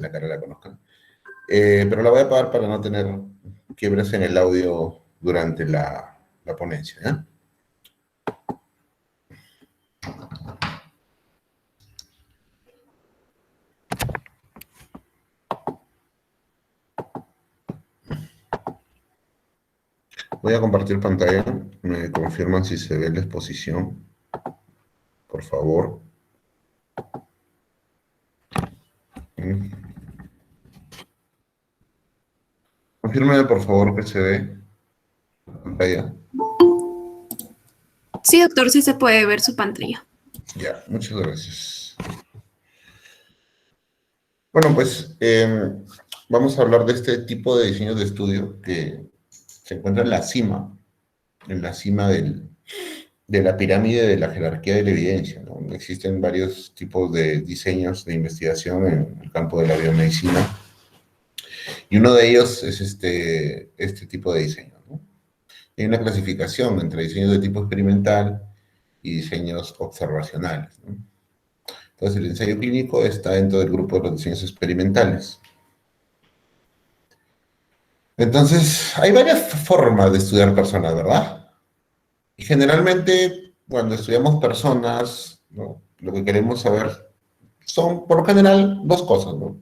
la cara la conozcan. Pero la voy a apagar para no tener quiebres en el audio durante la ponencia, ¿ya? Voy a compartir pantalla. Me confirman si se ve la exposición, por favor. Confírmeme, por favor, que se ve la pantalla. Sí, doctor, sí se puede ver su pantalla. Ya, muchas gracias. Bueno, pues vamos a hablar de este tipo de diseños de estudio que se encuentra en la cima de la pirámide de la jerarquía de la evidencia, ¿no? Existen varios tipos de diseños de investigación en el campo de la biomedicina, y uno de ellos es este tipo de diseño, ¿no? Hay una clasificación entre diseños de tipo experimental y diseños observacionales, ¿no? Entonces, el ensayo clínico está dentro del grupo de los diseños experimentales. Entonces, hay varias formas de estudiar personas, ¿verdad? Y generalmente, cuando estudiamos personas, ¿no?, lo que queremos saber son, por lo general, dos cosas, ¿no?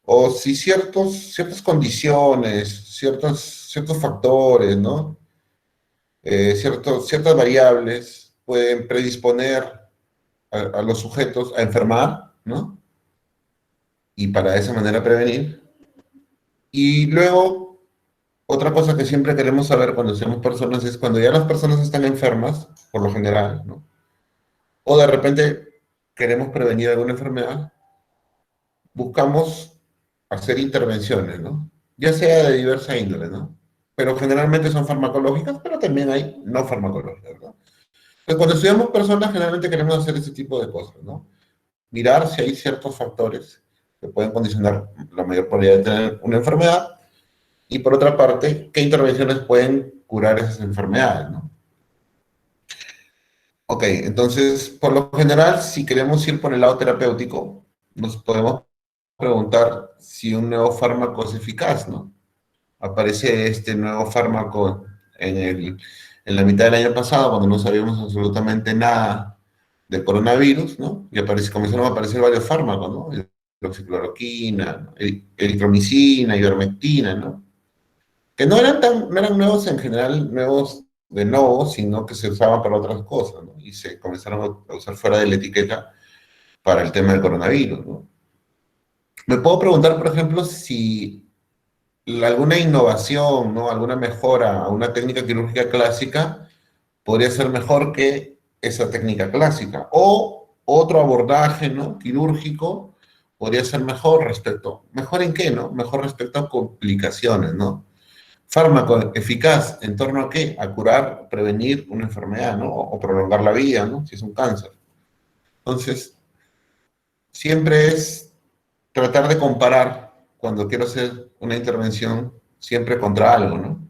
O si ciertas condiciones, ciertos factores, ¿no? Ciertas variables pueden predisponer a los sujetos a enfermar, ¿no? Y para de esa manera prevenir. Y luego, otra cosa que siempre queremos saber cuando somos personas es cuando ya las personas están enfermas, por lo general, ¿no? O de repente queremos prevenir alguna enfermedad, buscamos hacer intervenciones, ¿no? Ya sea de diversa índole, ¿no? Pero generalmente son farmacológicas, pero también hay no farmacológicas, ¿no? Entonces, cuando estudiamos personas, generalmente queremos hacer ese tipo de cosas, ¿no? Mirar si hay ciertos factores que pueden condicionar la mayor probabilidad de tener una enfermedad, y por otra parte, qué intervenciones pueden curar esas enfermedades, ¿no? Ok, entonces, por lo general, si queremos ir por el lado terapéutico, nos podemos preguntar si un nuevo fármaco es eficaz, ¿no? Aparece este nuevo fármaco en la mitad del año pasado, cuando no sabíamos absolutamente nada del coronavirus, ¿no? Y comenzaron a aparecer varios fármacos, ¿no? Hidroxicloroquina, ¿no? Eritromicina, ivermectina, ¿no? Que no eran nuevos en general, nuevos de nuevo, sino que se usaban para otras cosas, ¿no? Y se comenzaron a usar fuera de la etiqueta para el tema del coronavirus, ¿no? Me puedo preguntar, por ejemplo, si alguna innovación, ¿no?, alguna mejora a una técnica quirúrgica clásica podría ser mejor que esa técnica clásica. O otro abordaje, ¿no?, quirúrgico podría ser ¿mejor en qué, no? Mejor respecto a complicaciones, ¿no? Fármaco eficaz, ¿en torno a qué? A curar, prevenir una enfermedad, ¿no? O prolongar la vida, ¿no? Si es un cáncer. Entonces, siempre es tratar de comparar cuando quiero hacer una intervención siempre contra algo, ¿no?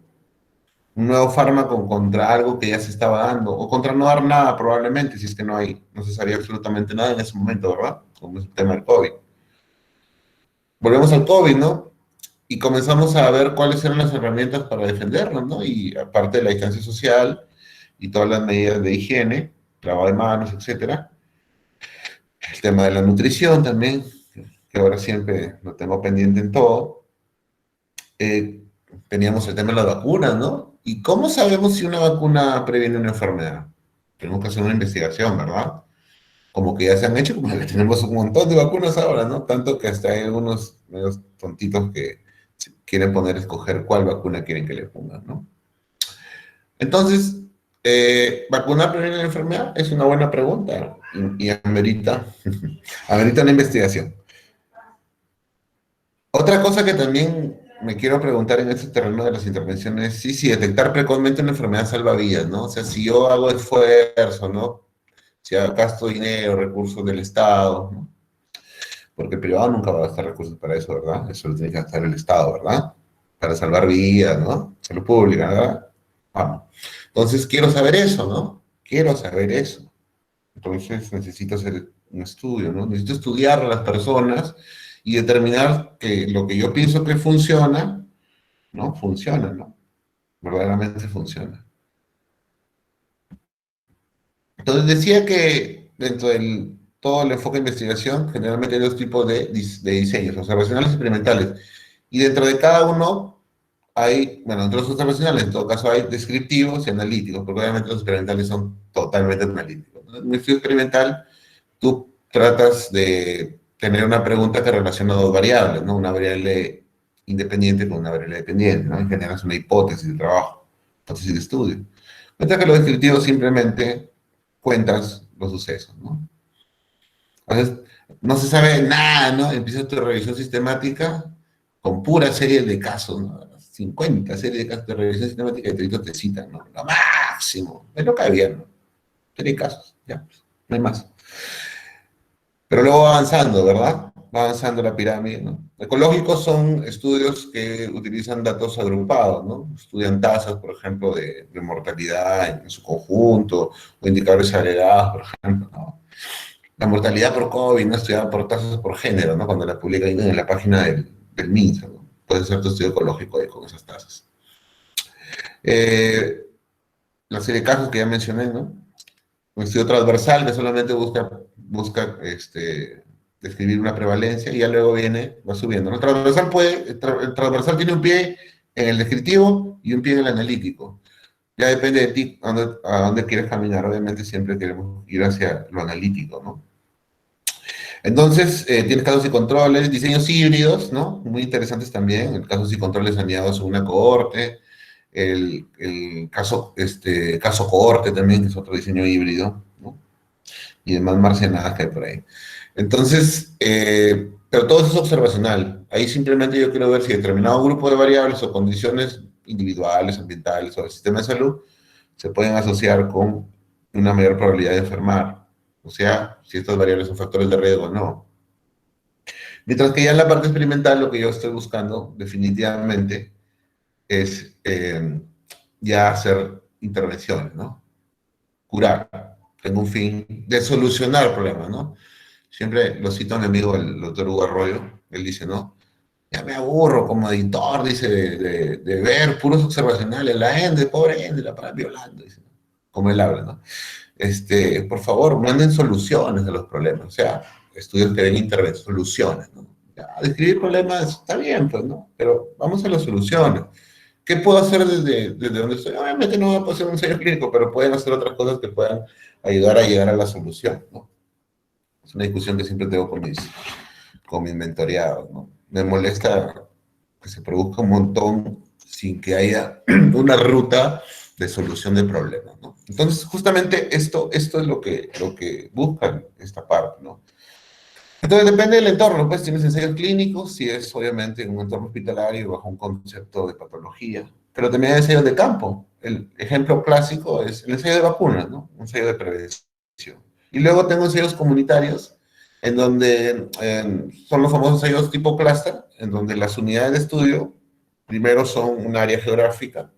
Un nuevo fármaco contra algo que ya se estaba dando, o contra no dar nada probablemente, si es que no se sabía absolutamente nada en ese momento, ¿verdad? Como es el tema del COVID. Volvemos al COVID, ¿no? Y comenzamos a ver cuáles eran las herramientas para defendernos, ¿no? Y aparte de la distancia social y todas las medidas de higiene, lavado de manos, etcétera. El tema de la nutrición también, que ahora siempre lo tengo pendiente en todo. Teníamos el tema de las vacunas, ¿no? ¿Y cómo sabemos si una vacuna previene una enfermedad? Tenemos que hacer una investigación, ¿verdad? Como que ya se han hecho, como que tenemos un montón de vacunas ahora, ¿no? Tanto que hasta hay algunos medios tontitos que quieren escoger cuál vacuna quieren que le pongan, ¿no? Entonces, ¿vacunar previene la enfermedad? Es una buena pregunta y amerita, amerita una investigación. Otra cosa que también me quiero preguntar en este terreno de las intervenciones es si detectar precozmente una enfermedad salva vidas, ¿no? O sea, si yo hago esfuerzo, ¿no? Si gasto dinero, recursos del Estado, ¿no? Porque el privado nunca va a gastar recursos para eso, ¿verdad? Eso lo tiene que gastar el Estado, ¿verdad? Para salvar vidas, ¿no? Salud pública, ¿verdad? Vamos. Entonces, quiero saber eso, ¿no? Quiero saber eso. Entonces, necesito hacer un estudio, ¿no? Necesito estudiar a las personas y determinar que lo que yo pienso que funciona, ¿no? Funciona, ¿no? Verdaderamente funciona. Entonces decía que dentro del todo el enfoque de investigación, generalmente hay dos tipos de diseños, observacionales y experimentales. Y dentro de cada uno hay, bueno, entre los observacionales, en todo caso, hay descriptivos y analíticos, porque obviamente los experimentales son totalmente analíticos. En un estudio experimental, tú tratas de tener una pregunta que relaciona dos variables, ¿no? Una variable independiente con una variable dependiente, ¿no? Y generas una hipótesis de trabajo, hipótesis de estudio. Mientras que los descriptivos simplemente cuentas los sucesos, ¿no? Entonces, no se sabe nada, ¿no? Empieza tu revisión sistemática con pura serie de casos, ¿no? 50 series de casos de revisión sistemática y te citan, ¿no? Lo máximo. Es lo que había, ¿no? Serie de casos, ya, pues, no hay más. Pero luego va avanzando, ¿verdad? Va avanzando la pirámide, ¿no? Ecológicos son estudios que utilizan datos agrupados, ¿no? Estudian tasas, por ejemplo, de mortalidad en su conjunto, o indicadores agregados, por ejemplo, ¿no? La mortalidad por COVID, ¿no? Estudiada por tasas por género, ¿no? Cuando la publican en la página del MINSA, ¿no? Puede ser tu estudio ecológico ahí con esas tasas. Eh, la serie de casos que ya mencioné, ¿no? Un estudio transversal que solamente busca describir una prevalencia y ya luego va subiendo, ¿no? El transversal tiene un pie en el descriptivo y un pie en el analítico. Ya depende de ti a dónde quieres caminar. Obviamente siempre queremos ir hacia lo analítico, ¿no? Entonces, tienes casos y controles, diseños híbridos, ¿no? Muy interesantes también. El casos y controles anidados en una cohorte. El caso cohorte también, que es otro diseño híbrido, ¿no? Y demás marcianadas que hay por ahí. Entonces, pero todo eso es observacional. Ahí simplemente yo quiero ver si determinado grupo de variables o condiciones individuales, ambientales o del sistema de salud se pueden asociar con una mayor probabilidad de enfermar. O sea, si estas variables son factores de riesgo o no. Mientras que ya en la parte experimental lo que yo estoy buscando definitivamente es ya hacer intervenciones, ¿no? Curar. Tengo un fin de solucionar problemas, ¿no? Siempre lo cito a mi amigo el doctor Hugo Arroyo, él dice, ¿no? Ya me aburro como editor, dice, de ver puros observacionales, la Ende, pobre Ende, la para violando, dice, como él habla, ¿no? Por favor, manden soluciones a los problemas, o sea, estudios que den intervenciones, soluciones, ¿no? Ya, describir problemas está bien, pues, ¿no? Pero vamos a las soluciones. ¿Qué puedo hacer desde donde estoy? Obviamente no voy a hacer un ensayo clínico, pero pueden hacer otras cosas que puedan ayudar a llegar a la solución, ¿no? Es una discusión que siempre tengo con mis mentoreados, ¿no? Me molesta que se produzca un montón sin que haya una ruta de solución de problemas, ¿no? Entonces, justamente esto es lo que buscan esta parte, ¿no? Entonces, depende del entorno, pues tienes ensayos clínicos, si es obviamente en un entorno hospitalario bajo un concepto de patología, pero también hay ensayos de campo. El ejemplo clásico es el ensayo de vacunas, ¿no? Un ensayo de prevención. Y luego tengo ensayos comunitarios, en donde son los famosos ensayos tipo clúster, en donde las unidades de estudio primero son un área geográfica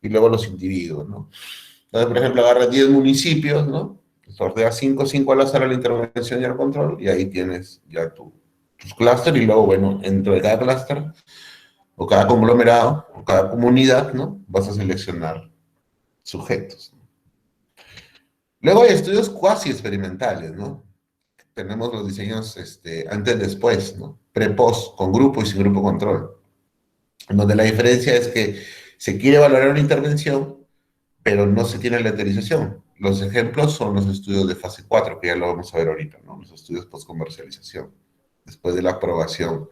y luego los individuos, ¿no? Entonces, por ejemplo, agarras 10 municipios, ¿no? Sorteas 5 al azar a la intervención y al control, y ahí tienes ya tus clústeres, y luego, bueno, dentro de cada clúster, o cada conglomerado, o cada comunidad, ¿no? Vas a seleccionar sujetos. Luego hay estudios cuasi experimentales, ¿no? Tenemos los diseños antes-después, ¿no? Pre-post, con grupo y sin grupo control. En donde la diferencia es que se quiere valorar una intervención, pero no se tiene la autorización. Los ejemplos son los estudios de fase 4, que ya lo vamos a ver ahorita, ¿no? Los estudios post-comercialización, después de la aprobación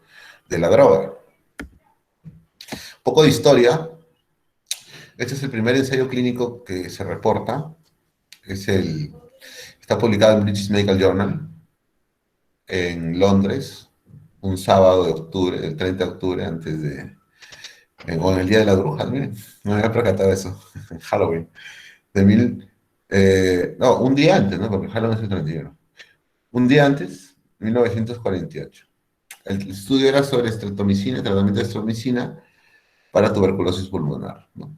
de la droga. Un poco de historia. Este es el primer ensayo clínico que se reporta. Está publicado en British Medical Journal en Londres, un sábado de octubre, el 30 de octubre, o en el Día de las Brujas, miren, no me había percatado de eso, en Halloween, no, un día antes, ¿no? Porque Halloween es el 31. Un día antes, 1948. El estudio era sobre estreptomicina, tratamiento de estreptomicina para tuberculosis pulmonar, ¿no?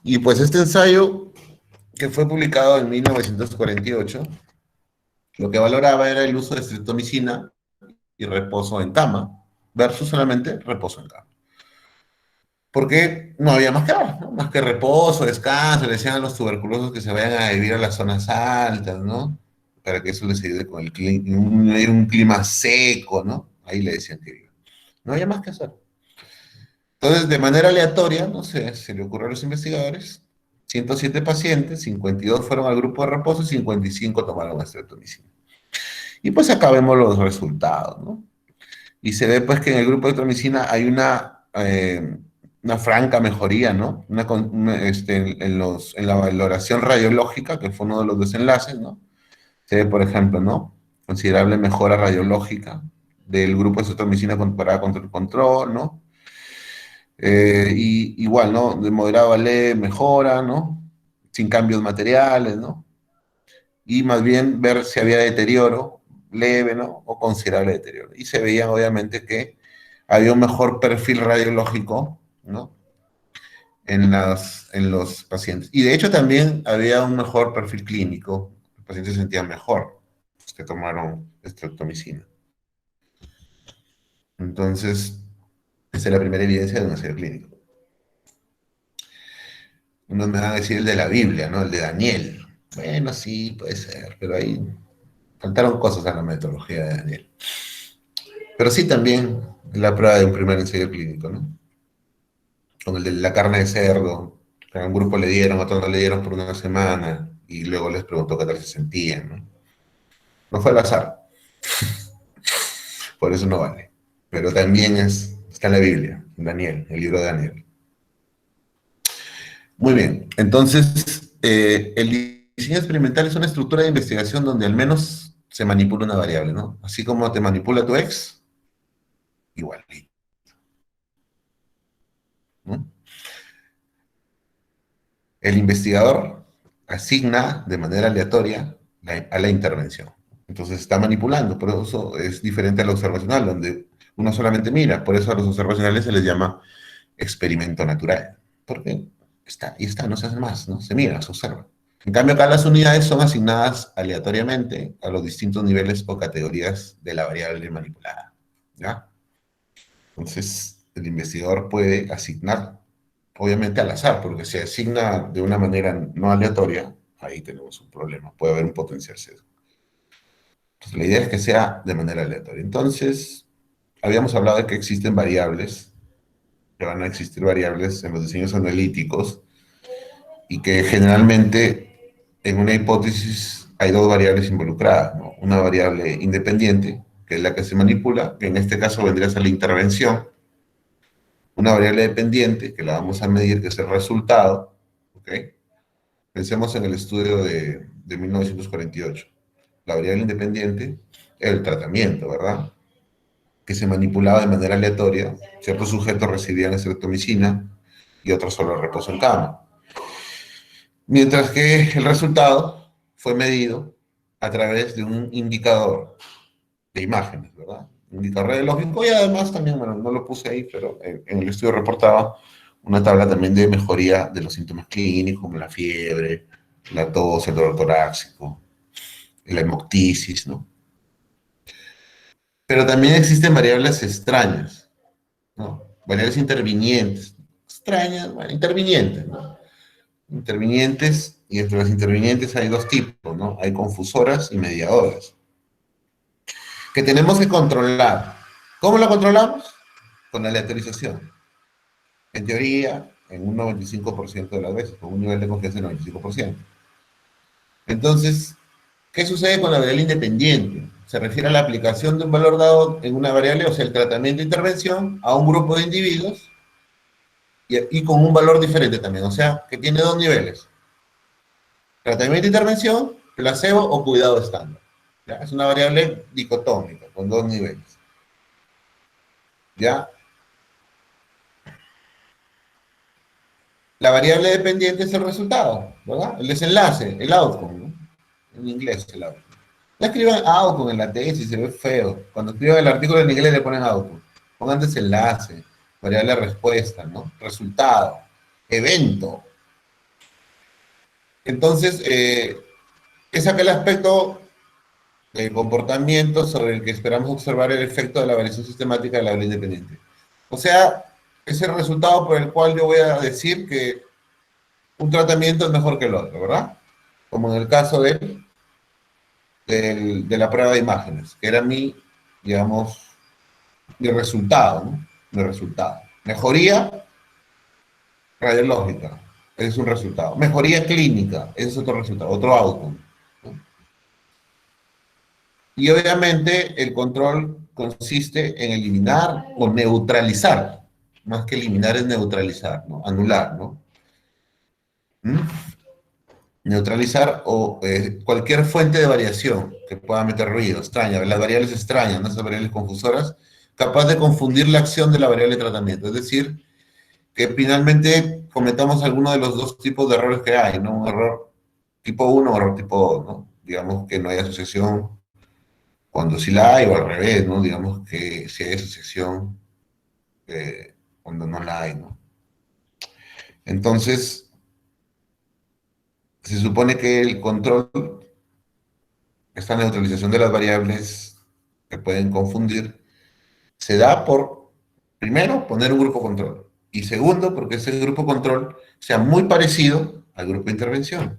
Y pues este ensayo, que fue publicado en 1948, lo que valoraba era el uso de estreptomicina y reposo en cama, versus solamente reposo en cama. Porque no había más que dar, ¿no? Más que reposo, descanso, le decían a los tuberculosos que se vayan a vivir a las zonas altas, ¿no? Para que eso les ayude con el clima, un clima seco, ¿no? Ahí le decían que vivan. No había más que hacer. Entonces, de manera aleatoria, no sé, se le ocurrió a los investigadores, 107 pacientes, 52 fueron al grupo de reposo y 55 tomaron estreptomicina. Y pues acá vemos los resultados, ¿no? Y se ve pues que en el grupo de estreptomicina hay una franca mejoría, ¿no? En la valoración radiológica, que fue uno de los desenlaces, ¿no? Se ve, por ejemplo, ¿no? Considerable mejora radiológica del grupo de estreptomicina comparada contra el control, ¿no? Y igual, ¿no? De moderado a leve mejora, ¿no? Sin cambios materiales, ¿no? Y más bien ver si había deterioro leve, ¿no? O considerable deterioro. Y se veía obviamente que había un mejor perfil radiológico, ¿no? En los pacientes. Y de hecho también había un mejor perfil clínico. Los pacientes se sentían mejor los que tomaron estreptomicina. Entonces, esa es la primera evidencia de un ensayo clínico. Unos me van a decir el de la Biblia, ¿no? El de Daniel. Bueno, sí, puede ser, pero ahí faltaron cosas a la metodología de Daniel. Pero sí también la prueba de un primer ensayo clínico, ¿no? Con el de la carne de cerdo, que a un grupo le dieron, a otro no le dieron por una semana, y luego les preguntó qué tal se sentían, ¿no? No fue al azar, por eso no vale. Pero también está en la Biblia, en Daniel, el libro de Daniel. Muy bien, entonces, el diseño experimental es una estructura de investigación donde al menos se manipula una variable, ¿no? Así como te manipula tu ex, igual, ¿no? El investigador asigna de manera aleatoria a la intervención. Entonces está manipulando, por eso es diferente al observacional, donde uno solamente mira, por eso a los observacionales se les llama experimento natural, porque está, y está, no se hace más, ¿no? Se mira, se observa. En cambio, acá las unidades son asignadas aleatoriamente a los distintos niveles o categorías de la variable manipulada, ¿ya? Entonces, el investigador puede asignar, obviamente al azar, porque si asigna de una manera no aleatoria, ahí tenemos un problema, puede haber un potencial sesgo. Entonces, la idea es que sea de manera aleatoria. Entonces, habíamos hablado de que existen variables, que van a existir variables en los diseños analíticos, y que generalmente en una hipótesis hay dos variables involucradas, ¿no? Una variable independiente, que es la que se manipula, que en este caso vendría a ser la intervención, una variable dependiente, que la vamos a medir, que es el resultado, ¿ok? Pensemos en el estudio de 1948. La variable independiente era el tratamiento, ¿verdad? Que se manipulaba de manera aleatoria. Ciertos sujetos recibían estreptomicina y otros solo reposo en cama. Mientras que el resultado fue medido a través de un indicador de imágenes, ¿verdad? Un indicador radiológico y además también, bueno, no lo puse ahí, pero en el estudio reportaba una tabla también de mejoría de los síntomas clínicos, como la fiebre, la tos, el dolor torácico, la hemoptisis, ¿no? Pero también existen variables extrañas, ¿no? Variables intervinientes. Extrañas, bueno, intervinientes, ¿no? Intervinientes, y entre las intervinientes hay dos tipos, ¿no? Hay confusoras y mediadoras, que tenemos que controlar. ¿Cómo lo controlamos? Con la aleatorización. En teoría, en un 95% de las veces, con un nivel de confianza del 95%. Entonces, ¿qué sucede con la variable independiente? Se refiere a la aplicación de un valor dado en una variable, o sea, el tratamiento de intervención a un grupo de individuos y con un valor diferente también, o sea, que tiene dos niveles. Tratamiento de intervención, placebo o cuidado estándar. ¿Ya? Es una variable dicotómica, con dos niveles. ¿Ya? La variable dependiente es el resultado, ¿verdad? El desenlace, el outcome, ¿no? En inglés, el outcome. No escriban outcome en la tesis, se ve feo. Cuando escriban el artículo en inglés le ponen outcome. Pongan desenlace, variable respuesta, ¿no? Resultado, evento. Entonces, es aquel aspecto el comportamiento sobre el que esperamos observar el efecto de la variación sistemática de la variable independiente. O sea, es el resultado por el cual yo voy a decir que un tratamiento es mejor que el otro, ¿verdad? Como en el caso de la prueba de imágenes, que era mi, digamos, mi resultado, ¿no? Mi resultado. Mejoría radiológica, ese es un resultado. Mejoría clínica, ese es otro resultado, otro outcome. ¿No? Y obviamente el control consiste en eliminar o neutralizar, más que eliminar es neutralizar, ¿no? Anular, ¿no? ¿Mm? Neutralizar o cualquier fuente de variación que pueda meter ruido, extraña, las variables extrañas, ¿no? Esas variables confusoras, capaz de confundir la acción de la variable de tratamiento. Es decir, que finalmente cometamos alguno de los dos tipos de errores que hay, ¿no? Un error tipo uno o error tipo 2, ¿no? Digamos que no hay asociación cuando sí la hay, o al revés, ¿no? Digamos que sí hay asociación cuando no la hay, ¿no? Entonces, se supone que el control, esta neutralización de las variables que pueden confundir, se da por, primero, poner un grupo control. Y segundo, porque ese grupo control sea muy parecido al grupo de intervención.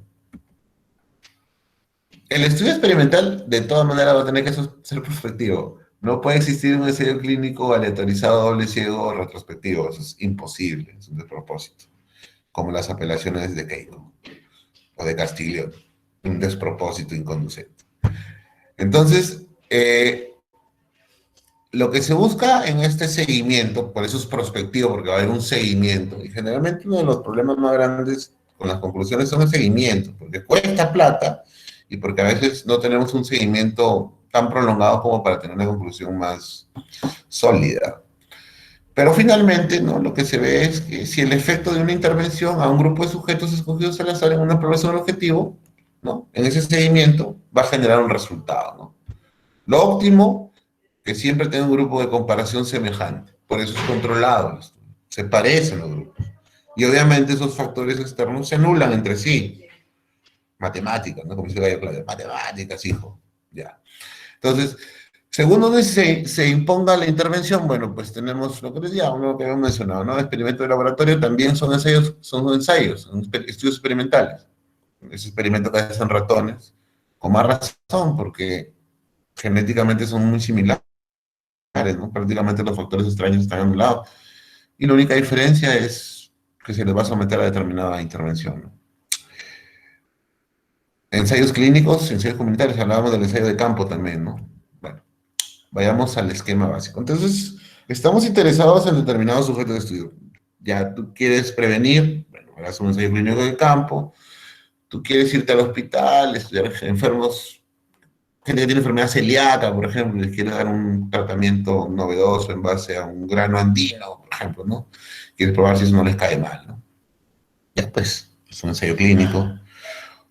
El estudio experimental, de todas maneras, va a tener que ser prospectivo. No puede existir un ensayo clínico aleatorizado, doble ciego o retrospectivo. Eso es imposible, es un despropósito. Como las apelaciones de Keiko o de Castiglione. Un despropósito inconducente. Entonces, lo que se busca en este seguimiento, por eso es prospectivo, porque va a haber un seguimiento, y generalmente uno de los problemas más grandes con las conclusiones son el seguimiento, porque cuesta plata y porque a veces no tenemos un seguimiento tan prolongado como para tener una conclusión más sólida. Pero finalmente, ¿no? Lo que se ve es que si el efecto de una intervención a un grupo de sujetos escogidos al azar en una población objetivo, ¿no? En ese seguimiento va a generar un resultado, ¿no? Lo óptimo, que siempre tenga un grupo de comparación semejante. Por eso es controlado el estudio. Se parecen los grupos. Y obviamente esos factores externos se anulan entre sí. Matemáticas, ¿no? Como dice Gallo Claudio, matemáticas, hijo. Ya. Entonces, según donde se imponga la intervención, bueno, pues tenemos lo que decía, uno que habíamos mencionado, ¿no? Experimentos de laboratorio también son ensayos, son estudios experimentales. Esos experimentos que hacen ratones, con más razón, porque genéticamente son muy similares, ¿no? Prácticamente los factores extraños están anulados. Y la única diferencia es que se les va a someter a determinada intervención, ¿no? Ensayos clínicos, ensayos comunitarios, hablábamos del ensayo de campo también, ¿no? Bueno, vayamos al esquema básico. Entonces, estamos interesados en determinados sujetos de estudio. Ya tú quieres prevenir, bueno, harás un ensayo clínico de campo, tú quieres irte al hospital, estudiar enfermos, gente que tiene enfermedad celíaca, por ejemplo, les quiere dar un tratamiento novedoso en base a un grano andino, por ejemplo, ¿no? Quieres probar si eso no les cae mal, ¿no? Ya, pues, es un ensayo clínico.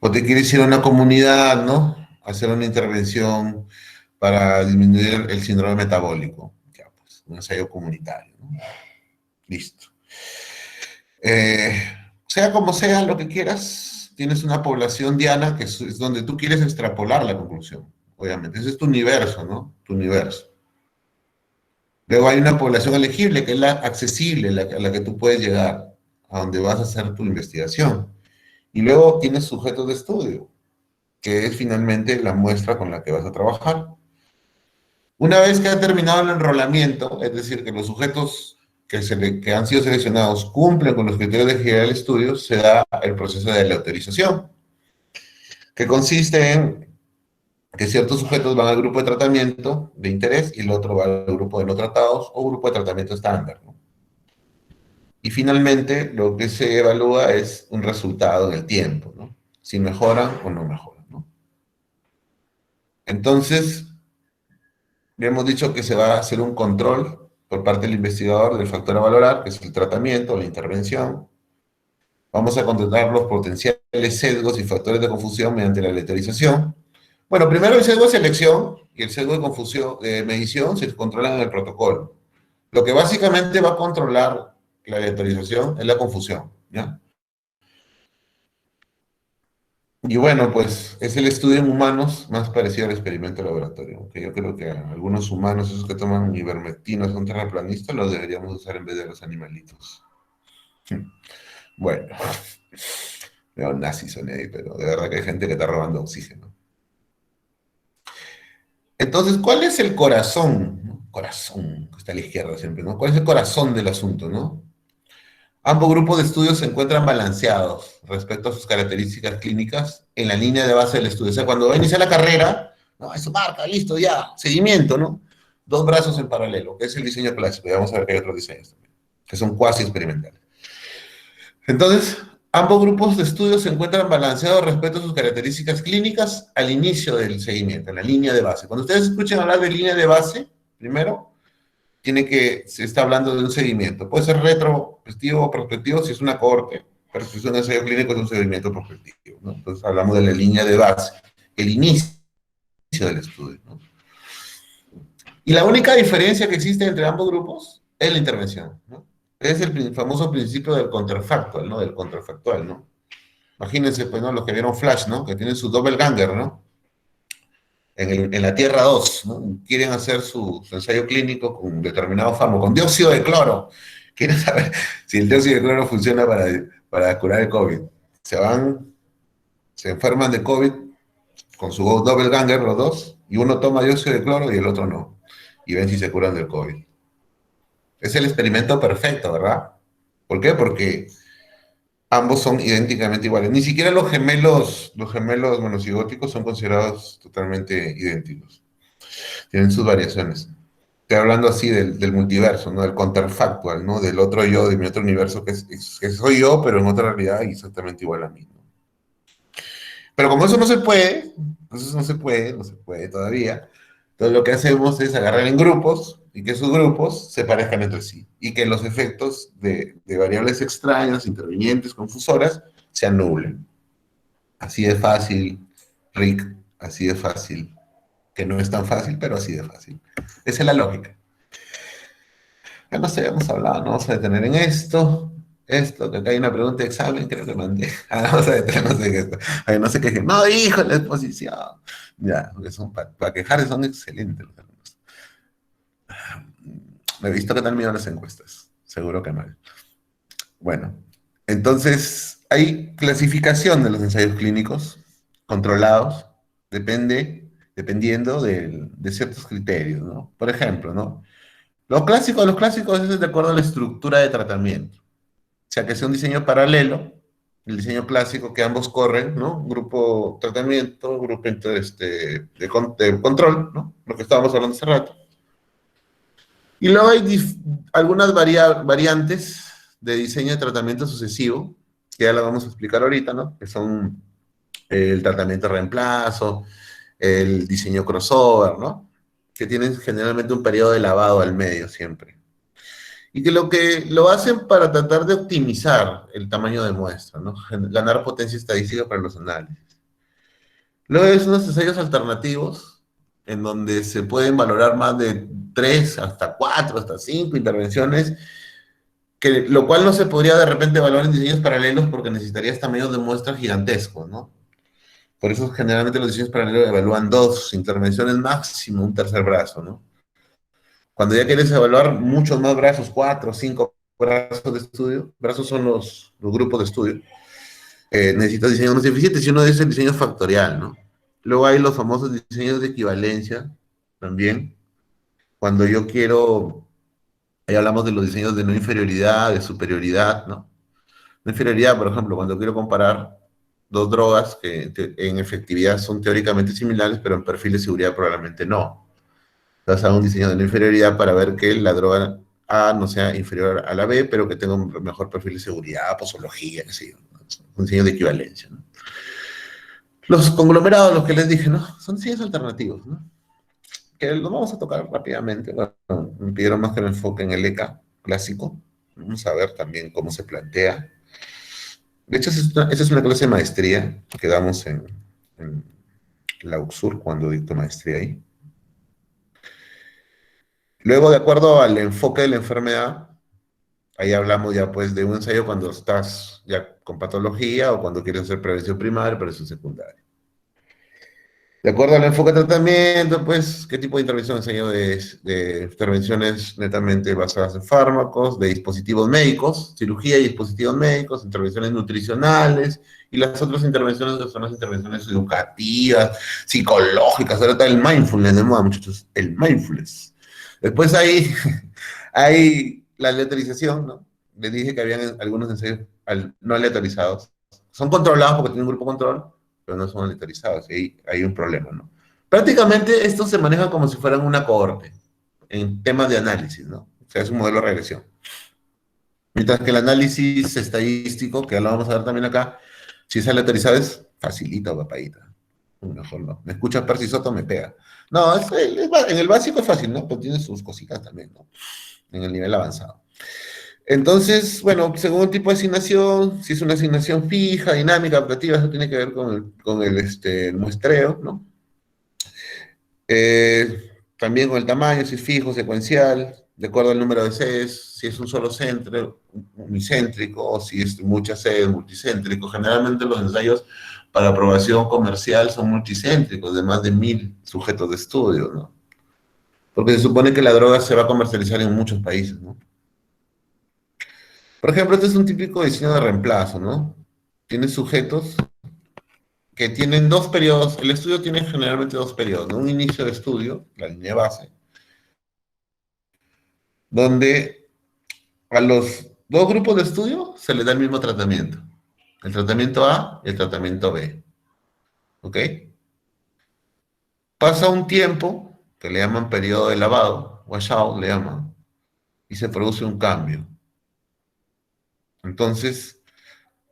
O te quieres ir a una comunidad, ¿no? Hacer una intervención para disminuir el síndrome metabólico. Ya, pues, un ensayo comunitario, ¿no? Listo. Eh, sea como sea lo que quieras, tienes una población diana que es donde tú quieres extrapolar la conclusión, obviamente. Ese es tu universo, ¿no? Tu universo. Luego hay una población elegible, que es la accesible, a la que tú puedes llegar, a donde vas a hacer tu investigación. Y luego tienes sujetos de estudio, que es finalmente la muestra con la que vas a trabajar. Una vez que ha terminado el enrolamiento, es decir, que los sujetos que han sido seleccionados cumplen con los criterios de generar el estudio, se da el proceso de autorización, que consiste en que ciertos sujetos van al grupo de tratamiento de interés y el otro va al grupo de no tratados o grupo de tratamiento estándar, ¿no? Y finalmente lo que se evalúa es un resultado en el tiempo, ¿no? Si mejoran o no mejoran, ¿no? Entonces, ya hemos dicho que se va a hacer un control por parte del investigador del factor a valorar, que es el tratamiento, la intervención. Vamos a controlar los potenciales sesgos y factores de confusión mediante la aleatorización. Bueno, primero el sesgo de selección y el sesgo de confusión, de medición se controlan en el protocolo. Lo que básicamente va a controlar la aleatorización es la confusión, ¿ya? Y bueno, pues es el estudio en humanos más parecido al experimento de laboratorio, aunque yo creo que a algunos humanos, esos que toman ivermectina, son terraplanistas, los deberíamos usar en vez de los animalitos. Bueno, los nazis son ahí, pero de verdad que hay gente que está robando oxígeno. Entonces, ¿cuál es el corazón? ¿No? Corazón, que está a la izquierda siempre, ¿no? ¿Cuál es el corazón del asunto, no? Ambos grupos de estudios se encuentran balanceados respecto a sus características clínicas en la línea de base del estudio. O sea, cuando va a iniciar la carrera, no, eso marca, listo, ya, seguimiento, ¿no? Dos brazos en paralelo, que es el diseño clásico. Y vamos a ver que hay otros diseños también, que son cuasi experimentales. Entonces, ambos grupos de estudios se encuentran balanceados respecto a sus características clínicas al inicio del seguimiento, en la línea de base. Cuando ustedes escuchen hablar de línea de base, primero, se está hablando de un seguimiento. Puede ser retrospectivo o prospectivo si es una cohorte, pero si es un ensayo clínico es un seguimiento prospectivo, ¿no? Entonces hablamos de la línea de base, el inicio del estudio, ¿no? Y la única diferencia que existe entre ambos grupos es la intervención, ¿no? Es el famoso principio del contrafactual, ¿no? Del contrafactual, ¿no? Imagínense, pues, ¿no? Los que vieron Flash, ¿no? Que tienen su doppelganger, ¿no? En la Tierra 2, ¿no? Quieren hacer su ensayo clínico con determinado fármaco, con dióxido de cloro. Quieren saber si el dióxido de cloro funciona para curar el COVID. Se van, se enferman de COVID con su doppelganger los dos, y uno toma dióxido de cloro y el otro no. Y ven si se curan del COVID. Es el experimento perfecto, ¿verdad? ¿Por qué? Porque ambos son idénticamente iguales. Ni siquiera los gemelos monocigóticos son considerados totalmente idénticos. Tienen sus variaciones. Estoy hablando así del multiverso, ¿no? Del counterfactual, ¿no? Del otro yo, de mi otro universo, que soy yo, pero en otra realidad y exactamente igual a mí, ¿no? Pero como eso no se puede, pues eso no se puede todavía, entonces lo que hacemos es agarrar en grupos y que esos grupos se parezcan entre sí y que los efectos de variables extrañas, intervinientes, confusoras, se anulen. Así de fácil, Rick, así de fácil, que no es tan fácil, pero así de fácil. Esa es la lógica. Ya no sé, hemos hablado, no vamos a detener en esto. Esto, que acá hay una pregunta de examen, creo que mandé. Ah, vamos a detenernos en esto. Ay, no sé qué. No, hijo, la exposición. Ya, porque son para quejar son excelentes los alumnos. Me he visto que tal miran las encuestas. Seguro que mal. Bueno, entonces hay clasificación de los ensayos clínicos controlados, dependiendo de ciertos criterios, ¿no? Por ejemplo, ¿no? Los clásicos es de acuerdo a la estructura de tratamiento. O sea, que sea un diseño paralelo, el diseño clásico que ambos corren, ¿no? Grupo tratamiento, grupo de control, ¿no? Lo que estábamos hablando hace rato. Y luego hay algunas variantes de diseño de tratamiento sucesivo, que ya la vamos a explicar ahorita, ¿no? Que son el tratamiento de reemplazo, el diseño crossover, ¿no? Que tienen generalmente un periodo de lavado al medio siempre. Y que lo hacen para tratar de optimizar el tamaño de muestra, ¿no? Ganar potencia estadística para los análisis. Luego hay unos ensayos alternativos en donde se pueden valorar más de 3 hasta 4 hasta 5 intervenciones, lo cual no se podría de repente evaluar en diseños paralelos porque necesitarías tamaños de muestra gigantescos, ¿no? Por eso generalmente los diseños paralelos evalúan 2 intervenciones máximo, un tercer brazo, ¿no? Cuando ya quieres evaluar muchos más brazos, 4 o 5 brazos de estudio, brazos son los grupos de estudio, necesitas diseños más eficientes y uno de esos es el diseño factorial, ¿no? Luego hay los famosos diseños de equivalencia también. Cuando yo quiero, ahí hablamos de los diseños de no inferioridad, de superioridad, ¿no? No inferioridad, por ejemplo, cuando quiero comparar dos drogas que en efectividad son teóricamente similares, pero en perfil de seguridad probablemente no. Entonces hago un diseño de no inferioridad para ver que la droga A no sea inferior a la B, pero que tenga un mejor perfil de seguridad, posología, qué sé yo, ¿no? Un diseño de equivalencia, ¿no? Los conglomerados, los que les dije, ¿no? Son diseños alternativos, ¿no? Que los vamos a tocar rápidamente. Bueno, me pidieron más que me enfoque en el ECA clásico. Vamos a ver también cómo se plantea. De hecho, esa es una clase de maestría que damos en la UXUR cuando dicto maestría ahí. Luego, de acuerdo al enfoque de la enfermedad, Ahí hablamos ya pues de un ensayo cuando estás ya con patología o cuando quieres hacer prevención primaria, prevención secundaria. De acuerdo al enfoque de tratamiento, pues, ¿qué tipo de intervención ensayo de intervenciones netamente basadas en fármacos, de dispositivos médicos, cirugía y dispositivos médicos, intervenciones nutricionales, y las otras intervenciones que son las intervenciones educativas, psicológicas, ahora está el mindfulness de moda, muchachos, el mindfulness. Después hay la aleatorización, ¿no? Les dije que habían algunos ensayos no aleatorizados. Son controlados porque tienen un grupo control, pero no son aleatorizados. Y ahí hay un problema, ¿no? Prácticamente esto se maneja como si fueran una cohorte en temas de análisis, ¿no? O sea, es un modelo de regresión. Mientras que el análisis estadístico, que ya lo vamos a ver también acá, si es aleatorizado es facilito, papadita. Mejor no. Me escucha Percy Soto, me pega. No, en el básico es fácil, ¿no? Pero tiene sus cositas también, ¿no? En el nivel avanzado. Entonces, bueno, según el tipo de asignación, si es una asignación fija, dinámica, operativa, eso tiene que ver el muestreo, ¿no? También con el tamaño, si es fijo, secuencial, de acuerdo al número de sedes, si es un solo centro, unicéntrico, o si es muchas sedes, multicéntrico. Generalmente los ensayos para aprobación comercial son multicéntricos, de más de 1000 sujetos de estudio, ¿no? Porque se supone que la droga se va a comercializar en muchos países, ¿no? Por ejemplo, este es un típico diseño de reemplazo, ¿no? Tiene sujetos que tienen dos periodos, el estudio tiene generalmente dos periodos, ¿no? Un inicio de estudio, la línea base, donde a los dos grupos de estudio se les da el mismo tratamiento, el tratamiento A y el tratamiento B, ¿ok? Pasa un tiempo, que le llaman periodo de lavado, washout le llaman, y se produce un cambio. Entonces,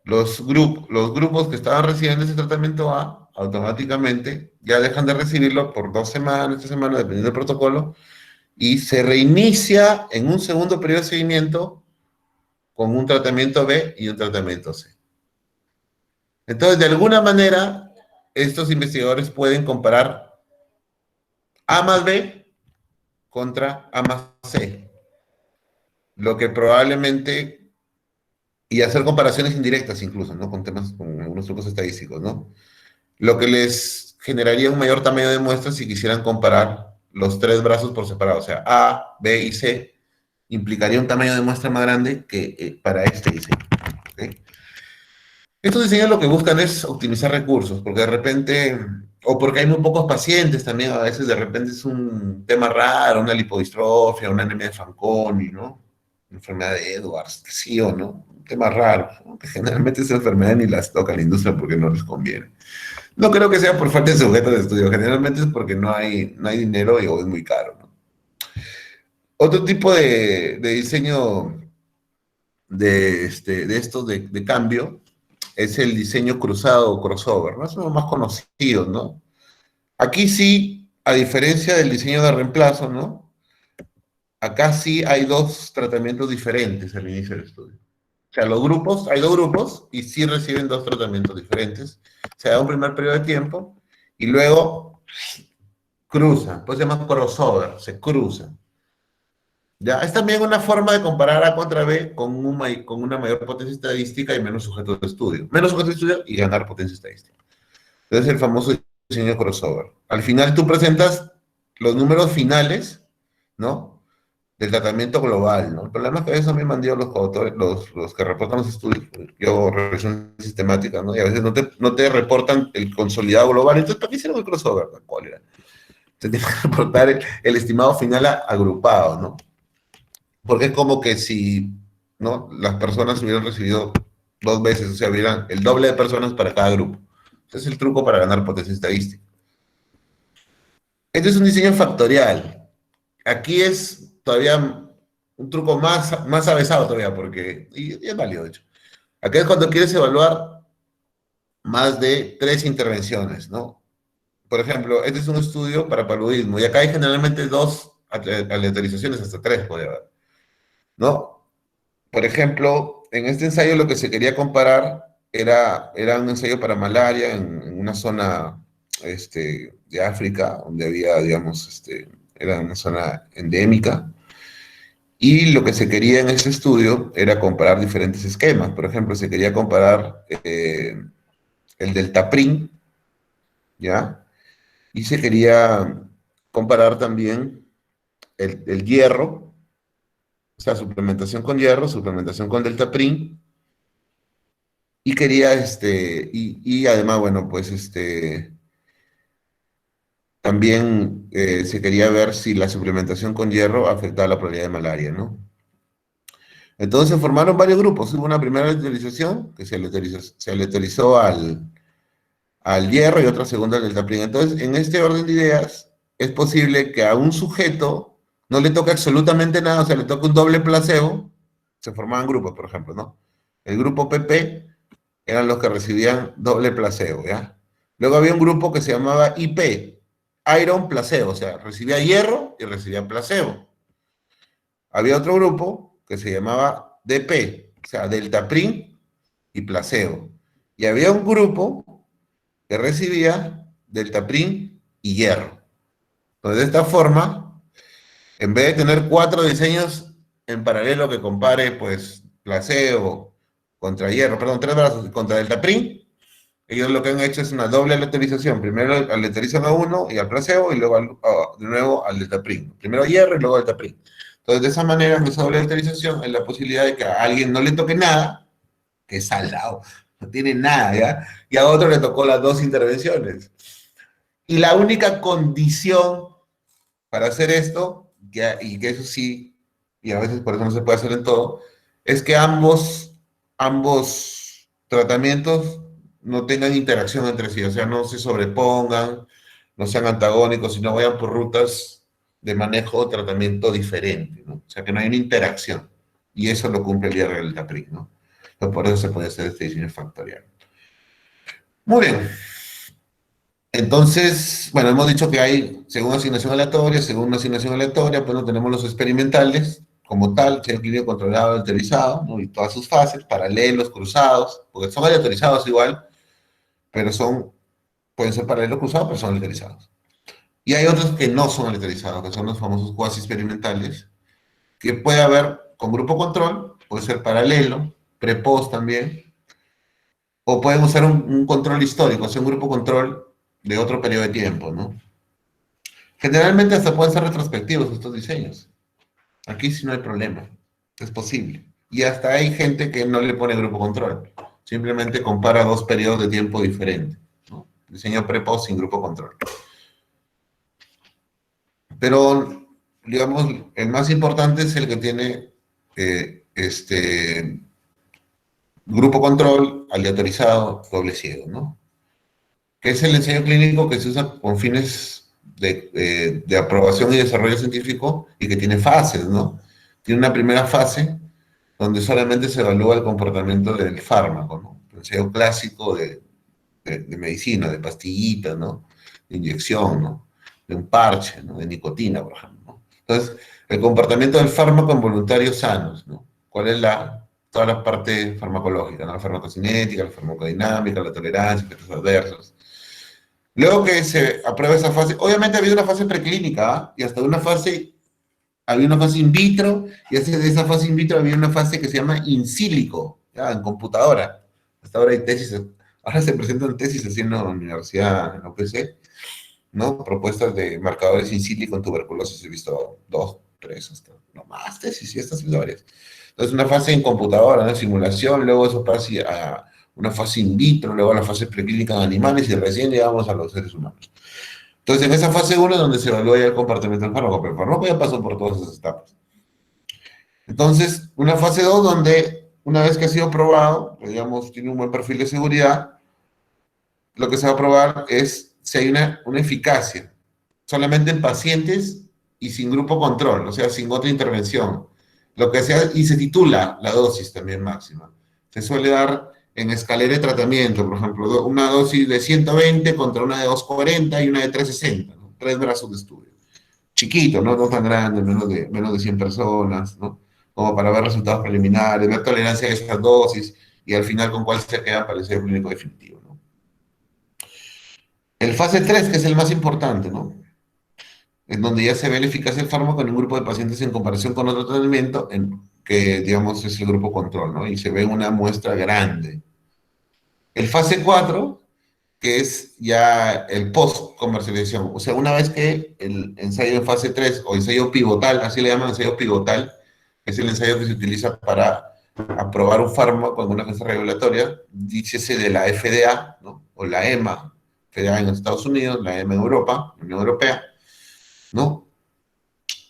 los grupos que estaban recibiendo ese tratamiento A, automáticamente ya dejan de recibirlo por 2 semanas, 3 semanas, dependiendo del protocolo, y se reinicia en un segundo periodo de seguimiento con un tratamiento B y un tratamiento C. Entonces, de alguna manera, estos investigadores pueden comparar A más B contra A más C, lo que probablemente, y hacer comparaciones indirectas incluso, ¿no? Con temas, con algunos trucos estadísticos, ¿no? Lo que les generaría un mayor tamaño de muestras si quisieran comparar los tres brazos por separado, o sea, A, B y C, implicaría un tamaño de muestra más grande que para este diseño. ¿Okay? Estos diseños lo que buscan es optimizar recursos, porque de repente, o porque hay muy pocos pacientes también, a veces de repente es un tema raro, una lipodistrofia, una anemia de Fanconi, ¿no? Enfermedad de Edwards, sí o no, un tema raro, ¿no? Que generalmente esa enfermedad ni las toca la industria porque no les conviene. No creo que sea por falta de sujetos de estudio, generalmente es porque no hay dinero o es muy caro, ¿no? Otro tipo de diseño de estos de cambio es el diseño cruzado o crossover, ¿no? Es uno más conocido, ¿no? Aquí sí, a diferencia del diseño de reemplazo, ¿no? Acá sí hay dos tratamientos diferentes al inicio del estudio. O sea, hay dos grupos y sí reciben dos tratamientos diferentes. Se da un primer periodo de tiempo y luego cruzan, pues se llama crossover, se cruzan. ¿Ya? Es también una forma de comparar A contra B con una mayor potencia estadística y menos sujetos de estudio. Menos sujetos de estudio y ganar potencia estadística. Entonces, el famoso diseño crossover. Al final tú presentas los números finales, ¿no? Del tratamiento global, ¿no? El problema es que a veces a mí me han dicho los coautores, los que reportan los estudios, yo hago revisión sistemática, ¿no? Y a veces no te reportan el consolidado global. Entonces, ¿para qué hicieron el crossover? ¿Cuál era? Se tiene que reportar el estimado final agrupado, ¿no? Porque es como que si, ¿no? Las personas hubieran recibido 2 veces, o sea, hubieran el doble de personas para cada grupo. Ese es el truco para ganar potencia estadística. Este es un diseño factorial. Aquí es todavía un truco más avesado todavía, porque, y es válido, de hecho. Aquí es cuando quieres evaluar más de 3 intervenciones, ¿no? Por ejemplo, este es un estudio para paludismo, y acá hay generalmente 2 aleatorizaciones, hasta 3 puede haber, ¿no? Por ejemplo, en este ensayo lo que se quería comparar era un ensayo para malaria en una zona de África, donde había, digamos, era una zona endémica, Y lo que se quería en ese estudio era comparar diferentes esquemas. Por ejemplo, se quería comparar el deltaprin, ¿ya? Y se quería comparar también el hierro, o sea, suplementación con hierro, suplementación con deltaprin, y quería, y además, bueno, pues, también se quería ver si la suplementación con hierro afectaba la probabilidad de malaria, ¿no? Entonces se formaron varios grupos. Hubo una primera aleatorización que se aleatorizó al hierro y otra segunda al deltaplin. Entonces, en este orden de ideas, es posible que a un sujeto no le toque absolutamente nada, o sea, le toque un doble placebo. Se formaban grupos, por ejemplo, ¿no? El grupo PP eran los que recibían doble placebo, ¿ya? Luego había un grupo que se llamaba IP, Iron Placebo, o sea, recibía hierro y recibía placebo. Había otro grupo que se llamaba DP, o sea, deltaprin y placebo. Y había un grupo que recibía deltaprin y hierro. Entonces, de esta forma, en vez de tener 4 diseños en paralelo que compare, pues, placebo contra hierro, perdón, 3 brazos contra deltaprin, ellos lo que han hecho es una doble aleatorización. Primero aleatorizan a uno y al placebo, y luego de nuevo al deltaprin. Primero hierro y luego deltaprin. Entonces, de esa manera, en esa doble aleatorización, hay la posibilidad de que a alguien no le toque nada, que es salado, no tiene nada, ¿ya? Y a otro le tocó las 2 intervenciones. Y la única condición para hacer esto, y que eso sí, y a veces por eso no se puede hacer en todo, es que ambos tratamientos no tengan interacción entre sí, o sea, no se sobrepongan, no sean antagónicos, sino vayan por rutas de manejo o tratamiento diferente, ¿no? O sea, que no hay una interacción. Y eso lo cumple el IRL del TAPRIC, ¿no? Entonces, por eso se puede hacer este diseño factorial. Muy bien. Entonces, bueno, hemos dicho que hay según asignación aleatoria, pues no tenemos los experimentales, como tal, ensayo clínico controlado, aleatorizado, ¿no? Y todas sus fases, paralelos, cruzados, porque son aleatorizados igual, pero pueden ser paralelos cruzados, pero son aleatorizados. Y hay otros que no son aleatorizados, que son los famosos cuasi experimentales, que puede haber con grupo control, puede ser paralelo, pre-post también, o pueden usar un control histórico, o sea, un grupo control de otro periodo de tiempo, ¿no? Generalmente hasta pueden ser retrospectivos estos diseños. Aquí sí no hay problema. Es posible. Y hasta hay gente que no le pone grupo control. Simplemente compara 2 periodos de tiempo diferentes, ¿no? Diseño pre-post sin grupo control. Pero, digamos, el más importante es el que tiene grupo control, aleatorizado, doble ciego, ¿no? Que es el ensayo clínico que se usa con fines de aprobación y desarrollo científico y que tiene fases, ¿no? Tiene una primera fase donde solamente se evalúa el comportamiento del fármaco, ¿no? El ensayo clásico de medicina, de pastillita, ¿no? De inyección, ¿no? De un parche, ¿no? De nicotina, por ejemplo, ¿no? Entonces, el comportamiento del fármaco en voluntarios sanos, ¿no? ¿Cuál es toda la parte farmacológica, ¿no? La farmacocinética, la farmacodinámica, la tolerancia, efectos adversos. Luego que se aprueba esa fase, obviamente había una fase preclínica, ¿ah? Y hasta había una fase in vitro, y de esa fase in vitro había una fase que se llama in silico, ¿ya? En computadora. Hasta ahora hay tesis, ahora se presentan tesis así en la universidad, en la UPC, ¿no? Propuestas de marcadores in silico en tuberculosis, he visto 2, 3, hasta, no más tesis, y estas son varias. Entonces, una fase en computadora, ¿no? Simulación, luego eso pasa a una fase in vitro, luego a la fase preclínica en animales, y recién llegamos a los seres humanos. Entonces, en esa fase 1 es donde se evalúa ya el comportamiento del fármaco, pero el fármaco ya pasó por todas esas etapas. Entonces, una fase 2 donde una vez que ha sido probado, digamos, tiene un buen perfil de seguridad, lo que se va a probar es si hay una eficacia, solamente en pacientes y sin grupo control, o sea, sin otra intervención. Lo que sea, y se titula la dosis también máxima. Se suele dar en escalera de tratamiento, por ejemplo, una dosis de 120 contra una de 240 y una de 360, ¿no? 3 brazos de estudio. Chiquito, ¿no? No tan grande, menos de 100 personas, ¿no? Como para ver resultados preliminares, ver tolerancia a esas dosis y al final con cuál se queda para el ensayo clínico definitivo, ¿no? El fase 3 que es el más importante, ¿no? en donde ya se ve la eficacia del fármaco en un grupo de pacientes en comparación con otro tratamiento, que digamos es el grupo control, ¿no? Y se ve una muestra grande. El fase 4 que es ya el post-comercialización. O sea, una vez que el ensayo en fase 3 o ensayo pivotal, así le llaman ensayo pivotal, es el ensayo que se utiliza para aprobar un fármaco en una fase regulatoria, dícese de la FDA, ¿no? O la EMA, FDA en Estados Unidos, la EMA en Europa, Unión Europea, ¿no?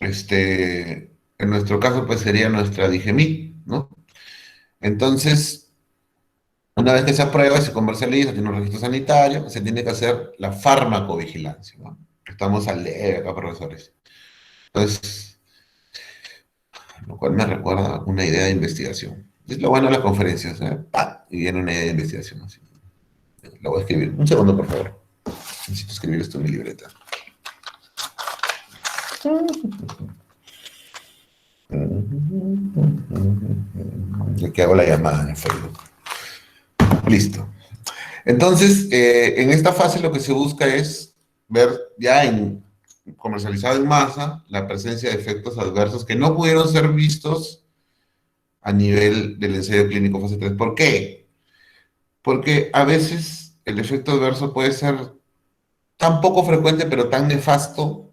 En nuestro caso, pues sería nuestra DIGEMI, ¿no? Entonces, una vez que se aprueba y se comercializa, tiene un registro sanitario, se tiene que hacer la farmacovigilancia, ¿no? Estamos al debe acá, profesores. Entonces, lo cual me recuerda a una idea de investigación. Es lo bueno de las conferencias, ¿eh? ¡Pah! Y viene una idea de investigación. Así. Lo voy a escribir. Un segundo, por favor. Necesito escribir esto en mi libreta. De que hago la llamada en Facebook. Listo. Entonces, en esta fase lo que se busca es ver ya comercializado en masa la presencia de efectos adversos que no pudieron ser vistos a nivel del ensayo clínico fase 3. ¿Por qué? Porque a veces el efecto adverso puede ser tan poco frecuente pero tan nefasto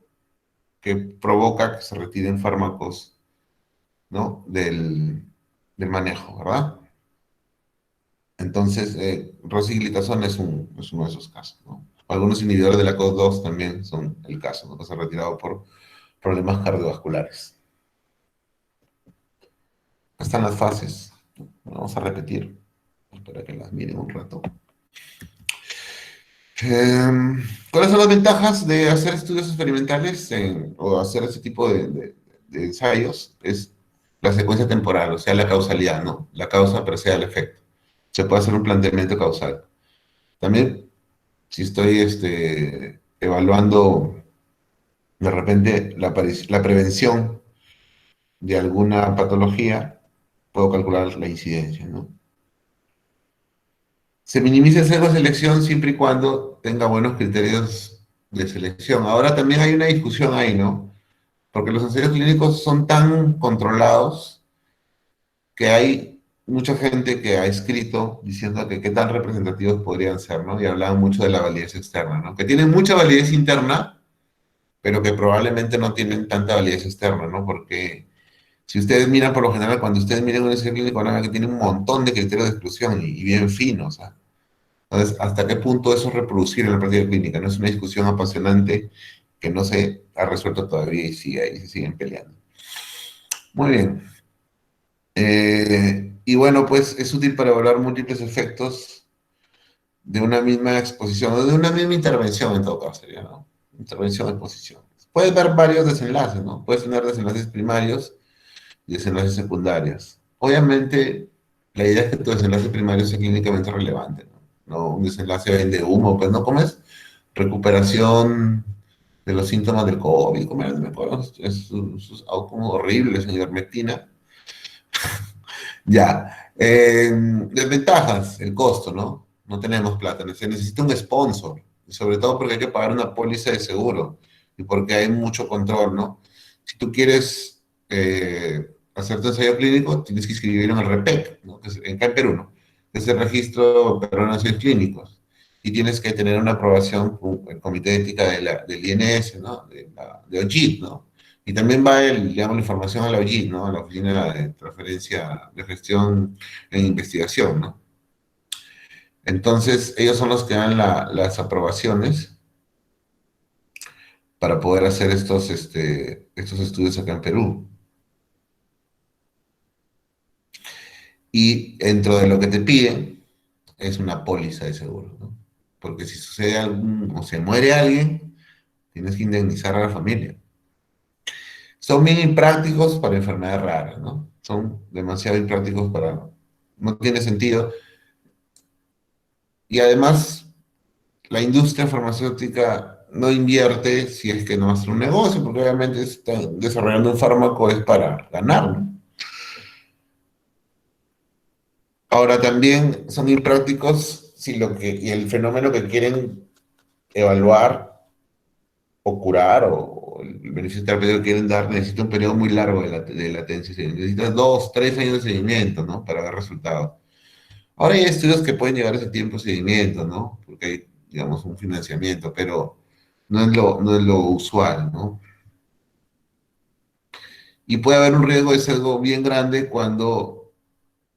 que provoca que se retiren fármacos, ¿no? del manejo, ¿verdad? Entonces, rosiglitazona es uno de esos casos, ¿no? Algunos inhibidores de la COX-2 también son el caso, ¿no? Que se han retirado por problemas cardiovasculares. Están las fases. Vamos a repetir para que las miren un rato. ¿Cuáles son las ventajas de hacer estudios experimentales o hacer ese tipo de ensayos? Es la secuencia temporal, o sea, la causalidad, ¿no? La causa precede al efecto. Se puede hacer un planteamiento causal. También, si estoy evaluando de repente la prevención de alguna patología, puedo calcular la incidencia, ¿no? Se minimiza el sesgo de selección siempre y cuando tenga buenos criterios de selección. Ahora también hay una discusión ahí, ¿no? Porque los ensayos clínicos son tan controlados que hay mucha gente que ha escrito diciendo que qué tan representativos podrían ser, ¿no? Y hablaban mucho de la validez externa, ¿no? Que tienen mucha validez interna, pero que probablemente no tienen tanta validez externa, ¿no? Porque si ustedes miran, por lo general, cuando ustedes miran un ensayo clínico, van a ver que tiene un montón de criterios de exclusión y bien finos, ¿ah? Entonces, ¿hasta qué punto eso es reproducir en la práctica clínica? No es una discusión apasionante que no se ha resuelto todavía y sigue ahí, se siguen peleando. Muy bien. Y bueno, pues es útil para evaluar múltiples efectos de una misma exposición, o de una misma intervención en todo caso, sería, ¿no? Intervención, exposición. Puedes ver varios desenlaces, ¿no? Puedes tener desenlaces primarios y desenlaces secundarios. Obviamente, la idea es que tu desenlace primario sea clínicamente relevante, ¿no? No un desenlace vende humo, pues no comes recuperación de los síntomas del COVID, comer, me acuerdo, es algo como horrible, señor Metina. Ya. Desventajas, el costo, ¿no? No tenemos plata, se necesita un sponsor, y sobre todo porque hay que pagar una póliza de seguro y porque hay mucho control, ¿no? Si tú quieres hacer tu ensayo clínico, tienes que inscribir en el REPEC, ¿no? Que es, acá en Perú, ¿no? Que es el Registro Peruano de Ensayos Clínicos. Y tienes que tener una aprobación por el Comité de Ética del INS, ¿no? De OGIT, ¿no? Y también va digamos, la información a la OGIT, ¿no? A la Oficina de Transferencia de Gestión e Investigación, ¿no? Entonces, ellos son los que dan las aprobaciones para poder hacer estos estudios acá en Perú. Y dentro de lo que te piden es una póliza de seguro, ¿no? Porque si sucede algún, o se muere alguien, tienes que indemnizar a la familia. Son bien imprácticos para enfermedades raras, ¿no? Son demasiado imprácticos para... No tiene sentido. Y además, la industria farmacéutica no invierte si es que no hace un negocio, porque obviamente está desarrollando un fármaco es para ganar, ¿no? Ahora también son imprácticos si y el fenómeno que quieren evaluar o curar o o el beneficio terapéutico que quieren dar necesita un periodo muy largo de latencia. Sí, necesitas 2, 3 años de seguimiento, ¿no? Para ver resultados. Ahora hay estudios que pueden llegar a ese tiempo de seguimiento, ¿no? Porque hay, digamos, un financiamiento, pero no es lo usual, ¿no? Y puede haber un riesgo de sesgo bien grande cuando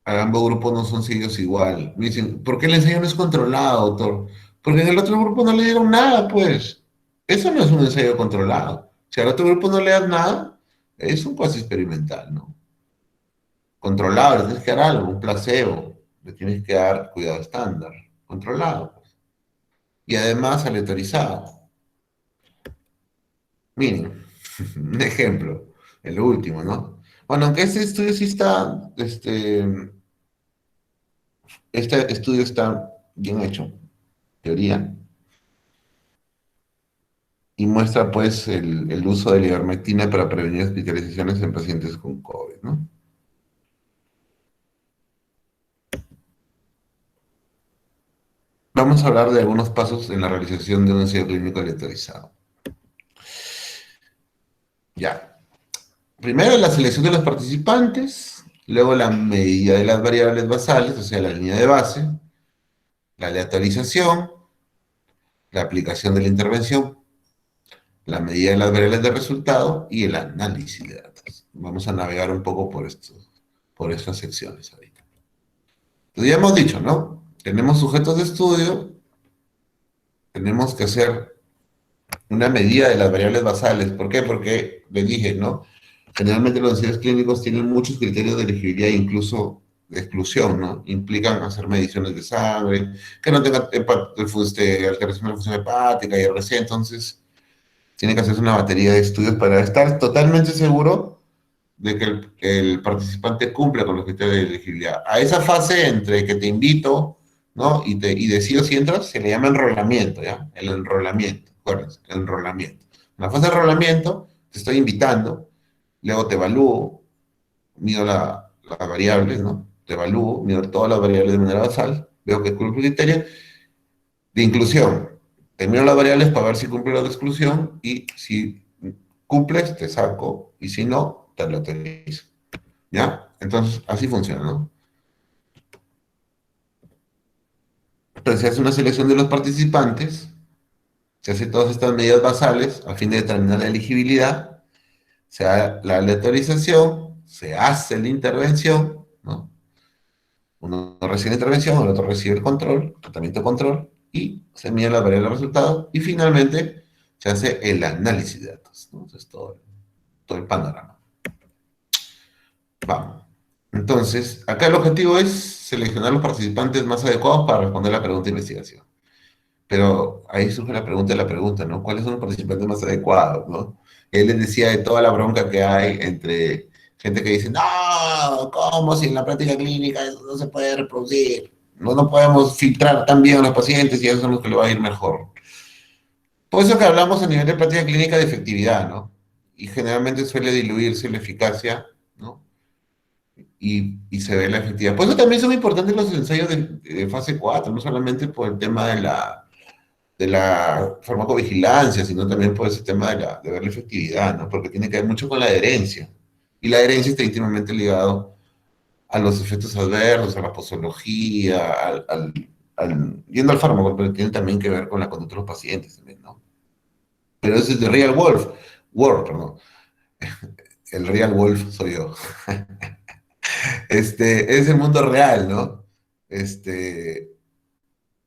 ambos grupos no son seguidos igual. Me dicen, ¿por qué el ensayo no es controlado, doctor? Porque en el otro grupo no le dieron nada, pues. Eso no es un ensayo controlado. Si al otro grupo no le das nada, es un cuasi experimental, ¿no? Controlado, le tienes que dar algo, un placebo, le tienes que dar cuidado estándar, controlado, pues. Y además aleatorizado. Miren, un ejemplo, el último, ¿no? Bueno, aunque este estudio sí está, este estudio está bien hecho, teoría, y muestra pues el uso de la ivermectina para prevenir hospitalizaciones en pacientes con COVID, ¿no? Vamos a hablar de algunos pasos en la realización de un ensayo clínico aleatorizado. Ya. Primero la selección de los participantes, luego la medida de las variables basales, o sea, la línea de base, la aleatorización, la aplicación de la intervención, la medida de las variables de resultado y el análisis de datos. Vamos a navegar un poco por estas secciones ahorita. Entonces ya hemos dicho, ¿no? Tenemos sujetos de estudio, tenemos que hacer una medida de las variables basales. ¿Por qué? Porque les dije, ¿no? Generalmente los ensayos clínicos tienen muchos criterios de elegibilidad e incluso de exclusión, ¿no? Implican hacer mediciones de sangre, que no tenga alteración de la función hepática y RC, entonces tiene que hacerse una batería de estudios para estar totalmente seguro de que el participante cumpla con los criterios de elegibilidad. A esa fase entre que te invito, ¿no? Y decido si entras, se le llama enrolamiento, ¿ya? El enrolamiento, acuérdense, el enrolamiento. En la fase de enrolamiento, te estoy invitando, luego te evalúo, mido las variables, ¿no? Te evalúo, mido todas las variables de manera basal, veo que cumple el criterio de inclusión. Te mido las variables para ver si cumple la de exclusión y si cumples, te saco, y si no, te lo autorizo. ¿Ya? Entonces, así funciona, ¿no? Entonces, se hace una selección de los participantes, se hace todas estas medidas basales a fin de determinar la elegibilidad, se da la aleatorización, se hace la intervención, ¿no? Uno recibe la intervención, el otro recibe el control, tratamiento control, y se mide la variable de resultado, y finalmente se hace el análisis de datos, ¿no? Entonces, todo el panorama. Vamos. Entonces, acá el objetivo es seleccionar los participantes más adecuados para responder la pregunta de investigación. Pero ahí surge la pregunta de la pregunta, ¿no? ¿Cuáles son los participantes más adecuados, no? Él les decía de toda la bronca que hay entre gente que dice, no, ¿cómo si en la práctica clínica eso no se puede reproducir? No podemos filtrar tan bien a los pacientes y esos son los que le va a ir mejor. Por eso que hablamos a nivel de práctica clínica de efectividad, ¿no? Y generalmente suele diluirse la eficacia, ¿no? Y se ve la efectividad. Por eso también son importantes los ensayos de fase 4, no solamente por el tema de la farmacovigilancia, sino también por ese tema de ver la efectividad, ¿no? Porque tiene que ver mucho con la adherencia. Y la adherencia está íntimamente ligado a los efectos adversos, a la posología, yendo al fármaco, pero tiene también que ver con la conducta de los pacientes también, ¿no? Pero eso es de real world, perdón. El real wolf soy yo. Es el mundo real, ¿no? Este,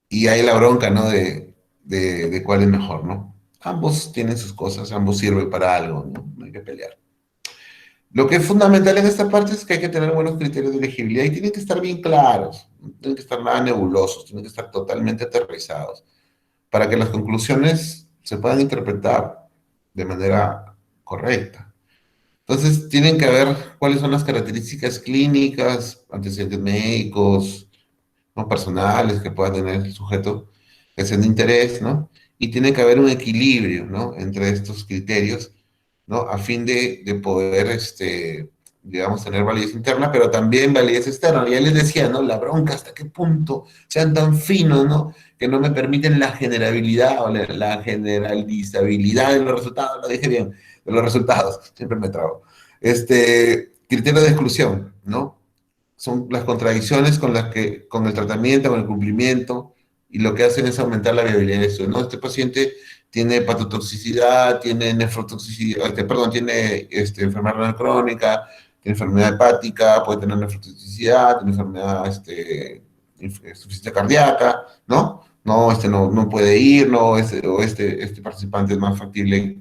y hay la bronca, ¿no? De cuál es mejor, ¿no? Ambos tienen sus cosas, ambos sirven para algo, ¿no? No hay que pelear. Lo que es fundamental en esta parte es que hay que tener buenos criterios de elegibilidad y tienen que estar bien claros, no tienen que estar nada nebulosos, tienen que estar totalmente aterrizados para que las conclusiones se puedan interpretar de manera correcta. Entonces, tienen que ver cuáles son las características clínicas, antecedentes médicos, ¿no? Personales que pueda tener el sujeto, que sean de interés, ¿no? Y tiene que haber un equilibrio, ¿no? Entre estos criterios, ¿no? A fin de poder digamos, tener validez interna, pero también validez externa. Ya les decía, ¿no? La bronca, hasta qué punto sean tan finos, ¿no? Que no me permiten la generabilidad o la generalizabilidad de los resultados, lo dije bien, de los resultados, siempre me trago. Criterio de exclusión, ¿no? Son las contradicciones con las que, con el tratamiento, con el cumplimiento, y lo que hacen es aumentar la viabilidad de esto, ¿no? Este paciente tiene hepatotoxicidad, tiene nefrotoxicidad, perdón, tiene enfermedad renal crónica, tiene enfermedad hepática, puede tener nefrotoxicidad, tiene enfermedad, insuficiencia cardíaca, ¿no? No, no puede ir, no, este participante es más factible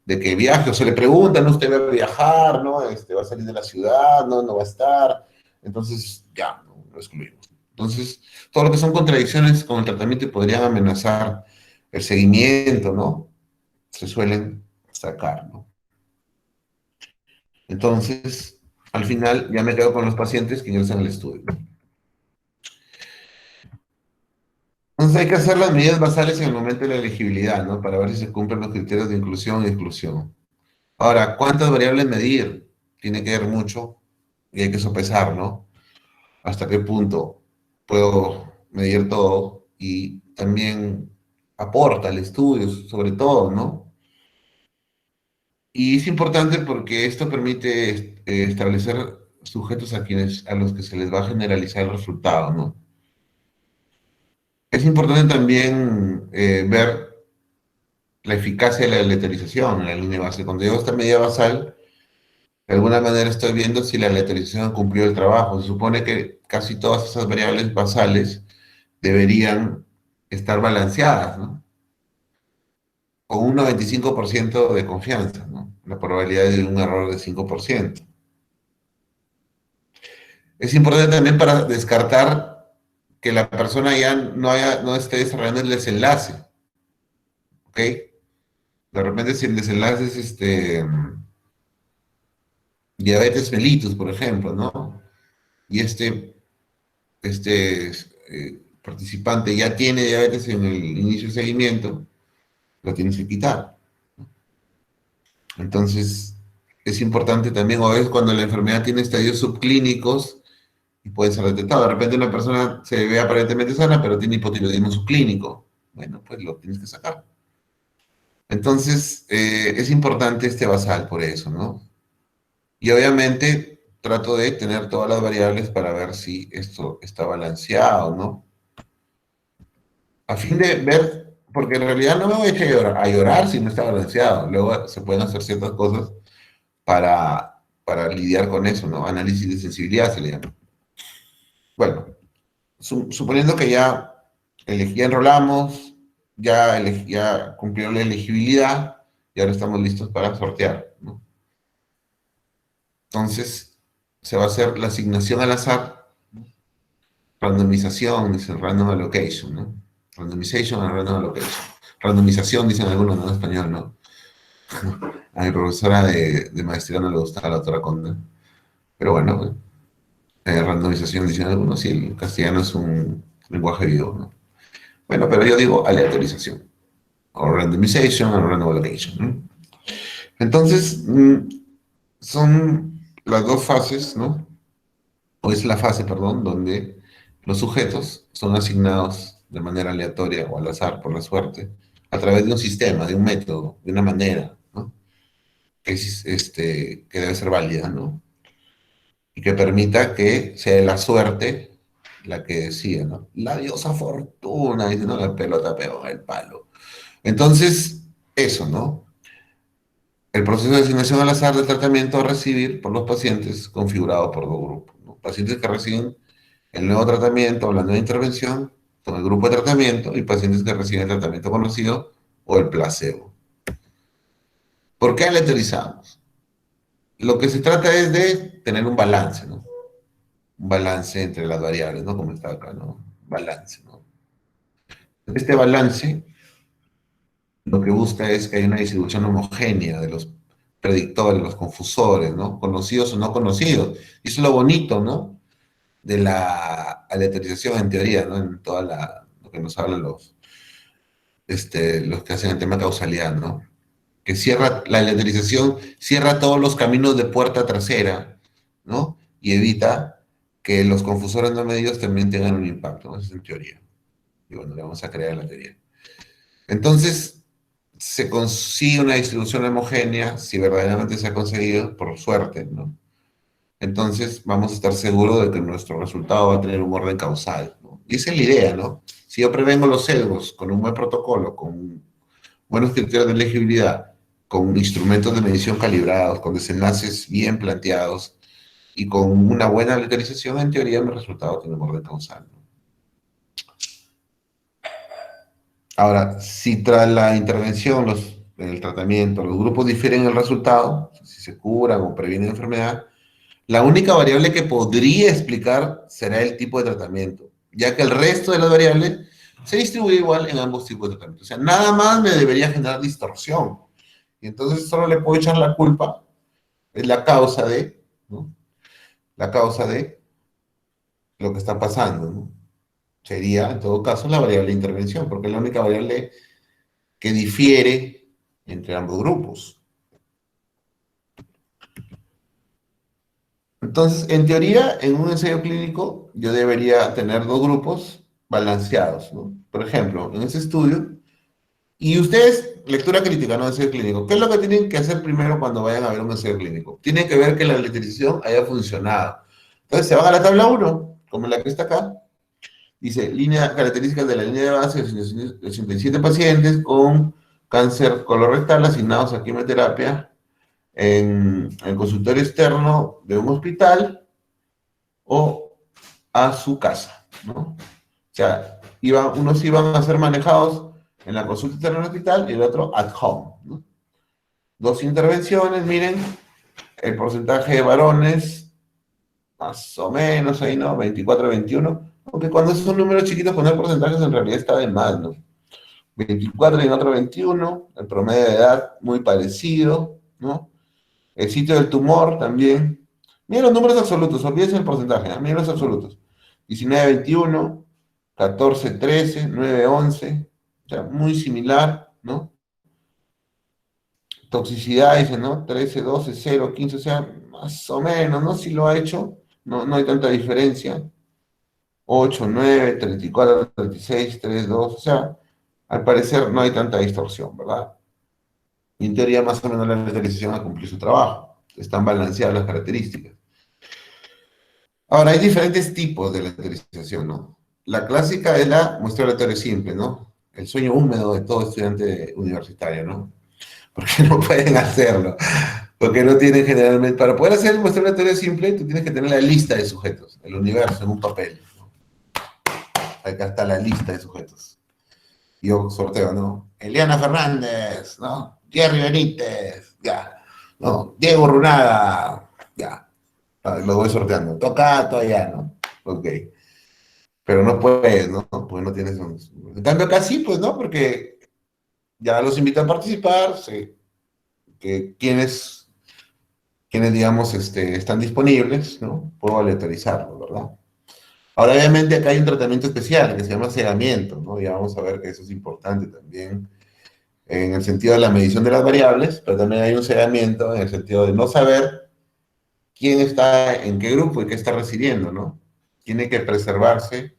de que viaje, o se le pregunta, ¿no? Usted va a viajar, ¿no? Va a salir de la ciudad, ¿no? No va a estar. Entonces, ya, ¿no? Lo excluimos. Entonces, todo lo que son contradicciones con el tratamiento y podrían amenazar el seguimiento, ¿no? Se suelen sacar, ¿no? Entonces, al final ya me quedo con los pacientes que ingresan al estudio. Entonces hay que hacer las medidas basales en el momento de la elegibilidad, ¿no? Para ver si se cumplen los criterios de inclusión y exclusión. Ahora, ¿cuántas variables medir? Tiene que ver mucho y hay que sopesar, ¿no? Hasta qué punto puedo medir todo y también aporta el estudio, sobre todo, ¿no? Y es importante porque esto permite establecer sujetos a los que se les va a generalizar el resultado, ¿no? Es importante también ver la eficacia de la leterización en la línea base. Cuando llevo esta medida basal, de alguna manera estoy viendo si la leterización cumplió el trabajo. Se supone que casi todas esas variables basales deberían estar balanceadas, ¿no? Con un 95% de confianza, ¿no? La probabilidad de un error de 5%. Es importante también para descartar que la persona ya no esté desarrollando el desenlace, ¿ok? De repente si el desenlace es diabetes mellitus, por ejemplo, ¿no? Y este participante ya tiene diabetes en el inicio del seguimiento, lo tienes que quitar. Entonces, es importante también, o es cuando la enfermedad tiene estadios subclínicos y puede ser detectado. De repente una persona se ve aparentemente sana, pero tiene hipotiroidismo subclínico. Bueno, pues lo tienes que sacar. Entonces, es importante este basal por eso, ¿no? Y obviamente trato de tener todas las variables para ver si esto está balanceado, ¿no? A fin de ver, porque en realidad no me voy a echar a llorar si no está balanceado. Luego se pueden hacer ciertas cosas para lidiar con eso, ¿no? Análisis de sensibilidad se le llama. Bueno, suponiendo que ya enrolamos, ya cumplió la elegibilidad y ahora estamos listos para sortear, ¿no? Entonces, se va a hacer la asignación al azar, randomización, dicen random allocation, ¿no? Randomization and random allocation. Randomización, dicen algunos, ¿no? En español, ¿no? A mi profesora de maestría no le gustaba la otra conda. Pero bueno, randomización, dicen algunos, y el castellano es un lenguaje vivo, ¿no? Bueno, pero yo digo aleatorización, o randomization, o random allocation, ¿no? Entonces, son las dos fases, ¿no? O es la fase, perdón, donde los sujetos son asignados de manera aleatoria o al azar, por la suerte, a través de un sistema, de un método, de una manera, ¿no? Que debe ser válida, ¿no? Y que permita que sea la suerte la que decida, ¿no? La diosa fortuna, dice, no, la pelota pegó en el palo. Entonces, eso, ¿no? El proceso de asignación al azar del tratamiento a recibir por los pacientes configurado por dos grupos, ¿no? Pacientes que reciben el nuevo tratamiento o la nueva intervención con el grupo de tratamiento y pacientes que reciben el tratamiento conocido o el placebo. ¿Por qué aleatorizamos? Lo que se trata es de tener un balance, ¿no? Un balance entre las variables, ¿no? Como está acá, ¿no? Balance, ¿no? Este balance lo que busca es que haya una distribución homogénea de los predictores, los confusores, ¿no? Conocidos o no conocidos. Y eso es lo bonito, ¿no? De la aleatorización en teoría, ¿no? En lo que nos hablan los que hacen el tema de causalidad, ¿no? Que cierra, la aleatorización cierra todos los caminos de puerta trasera ¿no? Y evita que los confusores no medidos también tengan un impacto, ¿no? Eso es en teoría. Y bueno, le vamos a crear la teoría. Entonces, se consigue una distribución homogénea, si verdaderamente se ha conseguido, por suerte, ¿no? Entonces, vamos a estar seguros de que nuestro resultado va a tener un orden causal, ¿no? Y esa es la idea, ¿no? Si yo prevengo los sesgos con un buen protocolo, con buenos criterios de elegibilidad, con instrumentos de medición calibrados, con desenlaces bien planteados y con una buena aleatorización, en teoría mi resultado tiene un orden causal, ¿no? Ahora, si tras la intervención, el tratamiento, los grupos difieren en el resultado, si se curan o previenen enfermedad, la única variable que podría explicar será el tipo de tratamiento, ya que el resto de las variables se distribuye igual en ambos tipos de tratamiento. O sea, nada más me debería generar distorsión. Y entonces solo le puedo echar la culpa, es la causa de, ¿no? La causa de lo que está pasando, ¿no? Sería, en todo caso, la variable de intervención, porque es la única variable que difiere entre ambos grupos. Entonces, en teoría, en un ensayo clínico, yo debería tener dos grupos balanceados, ¿no? Por ejemplo, en ese estudio, y ustedes, lectura crítica, no ensayo clínico, ¿qué es lo que tienen que hacer primero cuando vayan a ver un ensayo clínico? Tienen que ver que la literización haya funcionado. Entonces, se van a la tabla uno, como la que está acá, dice, características de la línea de base de 87 pacientes con cáncer colorectal asignados a quimioterapia en el consultorio externo de un hospital o a su casa, ¿no? O sea, unos iban a ser manejados en la consulta externa del hospital y el otro at home, ¿no? Dos intervenciones, miren, el porcentaje de varones, más o menos ahí, ¿no? 24-21, aunque cuando son números chiquitos poner porcentajes en realidad está de más, ¿no? 24 y en otro 21, el promedio de edad muy parecido, ¿no? El sitio del tumor también. Miren los números absolutos, olvídense el porcentaje, ¿eh? Miren los absolutos. 19-21, 14-13, 9-11, o sea, muy similar, ¿no? Toxicidad, dice, ¿no? 13-12, 0-15, o sea, más o menos, ¿no? Si lo ha hecho, no, no hay tanta diferencia. 8-9, 34, 36, 3-2, o sea, al parecer no hay tanta distorsión, ¿verdad? Y en teoría, más o menos la letralización ha cumplido su trabajo. Están balanceadas las características. Ahora, hay diferentes tipos de lateralización, ¿no? La clásica es la muestra aleatoria simple, ¿no? El sueño húmedo de todo estudiante universitario, ¿no? Porque no pueden hacerlo. Porque no tienen generalmente... Para poder hacer el muestra aleatoria simple, tú tienes que tener la lista de sujetos, el universo en un papel, ¿no? Acá está la lista de sujetos. Yo sorteo, ¿no? Eliana Fernández, ¿no? Jerry Benítez, ya. ¿No? Diego Runada, ya. Lo voy sorteando. Tocato, ya, ¿no? Ok. Pero no puedes, ¿no? Porque no tienes un... En cambio acá sí, pues, ¿no? Porque ya los invito a participar, sé que quienes digamos, están disponibles, ¿no? Puedo aleatorizarlo, ¿verdad? Ahora, obviamente, acá hay un tratamiento especial que se llama cegamiento, ¿no? Ya vamos a ver que eso es importante también en el sentido de la medición de las variables, pero también hay un cegamiento en el sentido de no saber quién está en qué grupo y qué está recibiendo, ¿no? Tiene que preservarse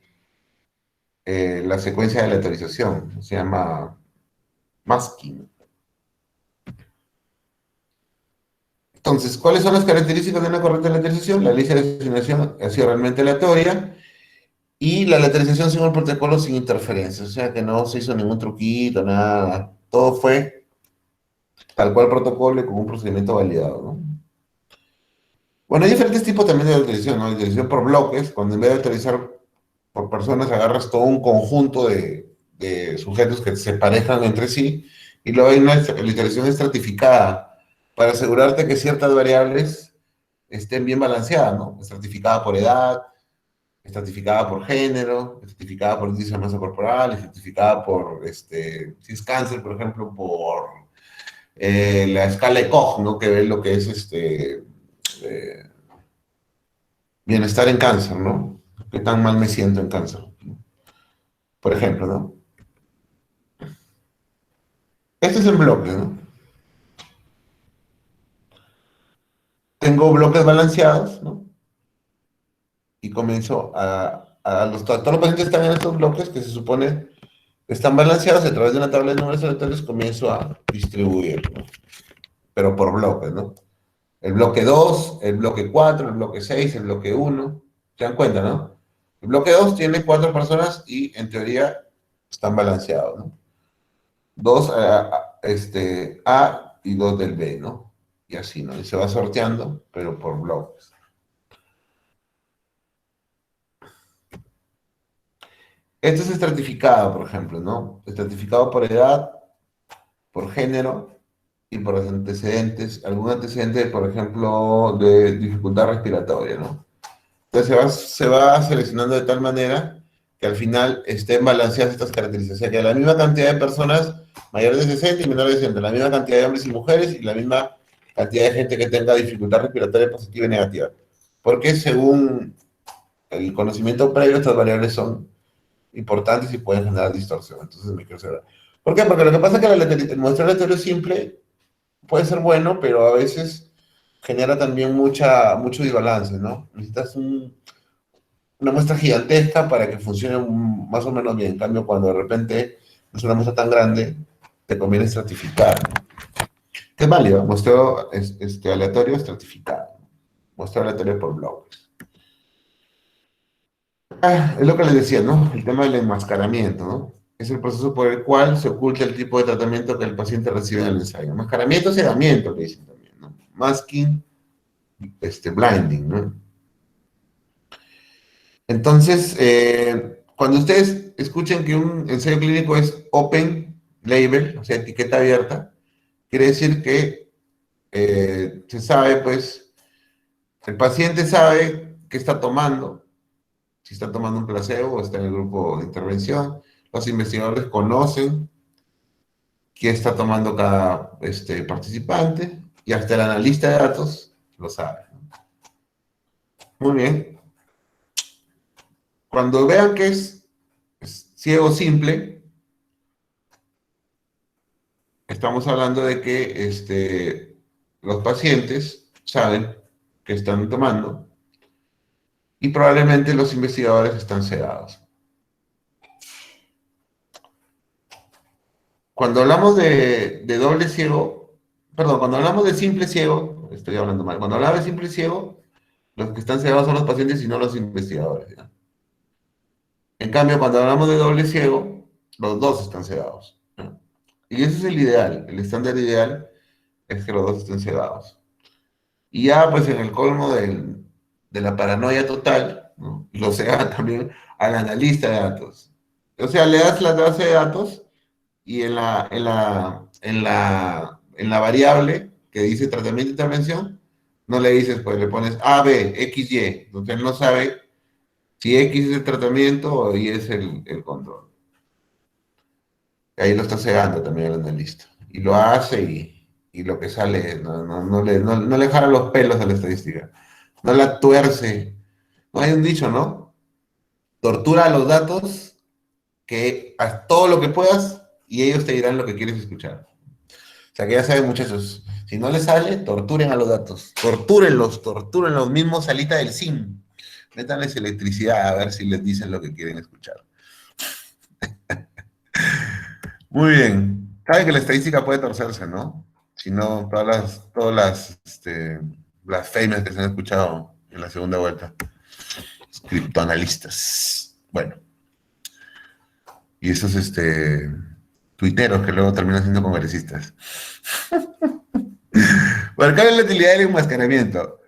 la secuencia de aleatorización, se llama masking. Entonces, ¿cuáles son las características de una correcta lateralización? La lista de asignación ha sido realmente aleatoria y la lateralización según el protocolo sin interferencias, o sea que no se hizo ningún truquito, nada. Todo fue tal cual protocolo y con un procedimiento validado, ¿no? Bueno, hay diferentes tipos también de lateralización, ¿no? Lateralización por bloques, cuando en vez de lateralizar por personas agarras todo un conjunto de sujetos que se parejan entre sí y luego hay una lateralización estratificada para asegurarte que ciertas variables estén bien balanceadas, ¿no? Estratificada por edad, estratificada por género, estratificada por índice de masa corporal, estratificada por, si es cáncer, por ejemplo, por la escala de Koch, ¿no? Que ve lo que es eh, bienestar en cáncer, ¿no? ¿Qué tan mal me siento en cáncer? Por ejemplo, ¿no? Este es el bloque, ¿no? tengo bloques balanceados, ¿no? Y comienzo todos los pacientes están en estos bloques que se supone están balanceados a través de una tabla de números aleatorios, comienzo a distribuir, ¿no? Pero por bloques, ¿no? El bloque 2, el bloque 4, el bloque 6, el bloque uno. ¿Se dan cuenta, no? El bloque 2 tiene 4 personas y en teoría están balanceados, ¿no? 2 A y 2 del B, ¿no? Y así, ¿no? Y se va sorteando, pero por bloques. Esto es estratificado, por ejemplo, ¿no? Estratificado por edad, por género y por los antecedentes. Algún antecedente, por ejemplo, de dificultad respiratoria, ¿no? Entonces se va seleccionando de tal manera que al final estén balanceadas estas características. O sea, que la misma cantidad de personas mayores de 60 y menores de 60, la misma cantidad de hombres y mujeres y la misma cantidad de gente que tenga dificultad respiratoria positiva y negativa. Porque según el conocimiento previo, estas variables son importantes y pueden generar distorsión. Entonces me quiero saber. ¿Por qué? Porque lo que pasa es que el muestreo aleatorio simple puede ser bueno, pero a veces genera también mucho desbalance, ¿no? Necesitas una muestra gigantesca para que funcione más o menos bien. En cambio, cuando de repente es una muestra tan grande, te conviene estratificar, ¿no? Que es válido, muestreo aleatorio estratificado, muestreo aleatorio por bloques. Es lo que les decía, ¿no? El tema del enmascaramiento, ¿no? Es el proceso por el cual se oculta el tipo de tratamiento que el paciente recibe en el ensayo. Enmascaramiento, cegamiento, le dicen también, ¿no? Masking, blinding, ¿no? Entonces, cuando ustedes escuchen que un ensayo clínico es open label, o sea, etiqueta abierta, quiere decir que se sabe, pues, el paciente sabe qué está tomando, si está tomando un placebo o está en el grupo de intervención, los investigadores conocen qué está tomando cada participante y hasta el analista de datos lo sabe. Muy bien. Cuando vean que es ciego simple, estamos hablando de que los pacientes saben que están tomando y probablemente los investigadores están cegados. Cuando hablamos de doble ciego, perdón, cuando hablamos de simple ciego, estoy hablando mal, cuando hablamos de simple ciego, los que están cegados son los pacientes y no los investigadores, ¿ya? En cambio, cuando hablamos de doble ciego, los dos están cegados, ¿ya? Y ese es el ideal, el estándar ideal es que los dos estén cegados. Y ya, pues, en el colmo de la paranoia total, ¿no? Lo cega también al analista de datos. O sea, le das la base de datos y en la variable que dice tratamiento e intervención, no le dices, pues le pones A, B, X, Y. Entonces él no sabe si X es el tratamiento o Y es el control. Y ahí lo está cegando también el analista. Y lo hace y lo que sale, no le jala los pelos a la estadística. No la tuerce. No hay un dicho, ¿no? Tortura a los datos, que haz todo lo que puedas y ellos te dirán lo que quieres escuchar. O sea que ya saben, muchachos, si no les sale, torturen a los datos. Tortúrenlos mismos, salita del zinc. Métanles electricidad a ver si les dicen lo que quieren escuchar. Muy bien. Saben que la estadística puede torcerse, ¿no? Si no, todas las blasfemias que se han escuchado en la segunda vuelta. Criptoanalistas. Bueno. Y esos tuiteros que luego terminan siendo congresistas. Bueno, ¿cuál es la utilidad del enmascaramiento?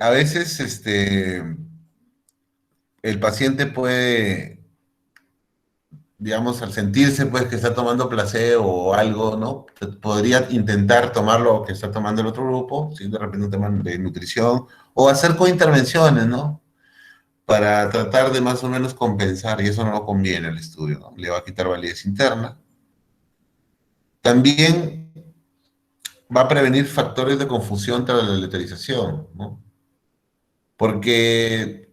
A veces el paciente puede, digamos, al sentirse pues que está tomando placebo o algo, ¿no? Podría intentar tomar lo que está tomando el otro grupo, si de repente un tema de nutrición, o hacer cointervenciones, ¿no? Para tratar de más o menos compensar, y eso no conviene al estudio, ¿no? Le va a quitar validez interna. También va a prevenir factores de confusión tras la letralización, ¿no? Porque,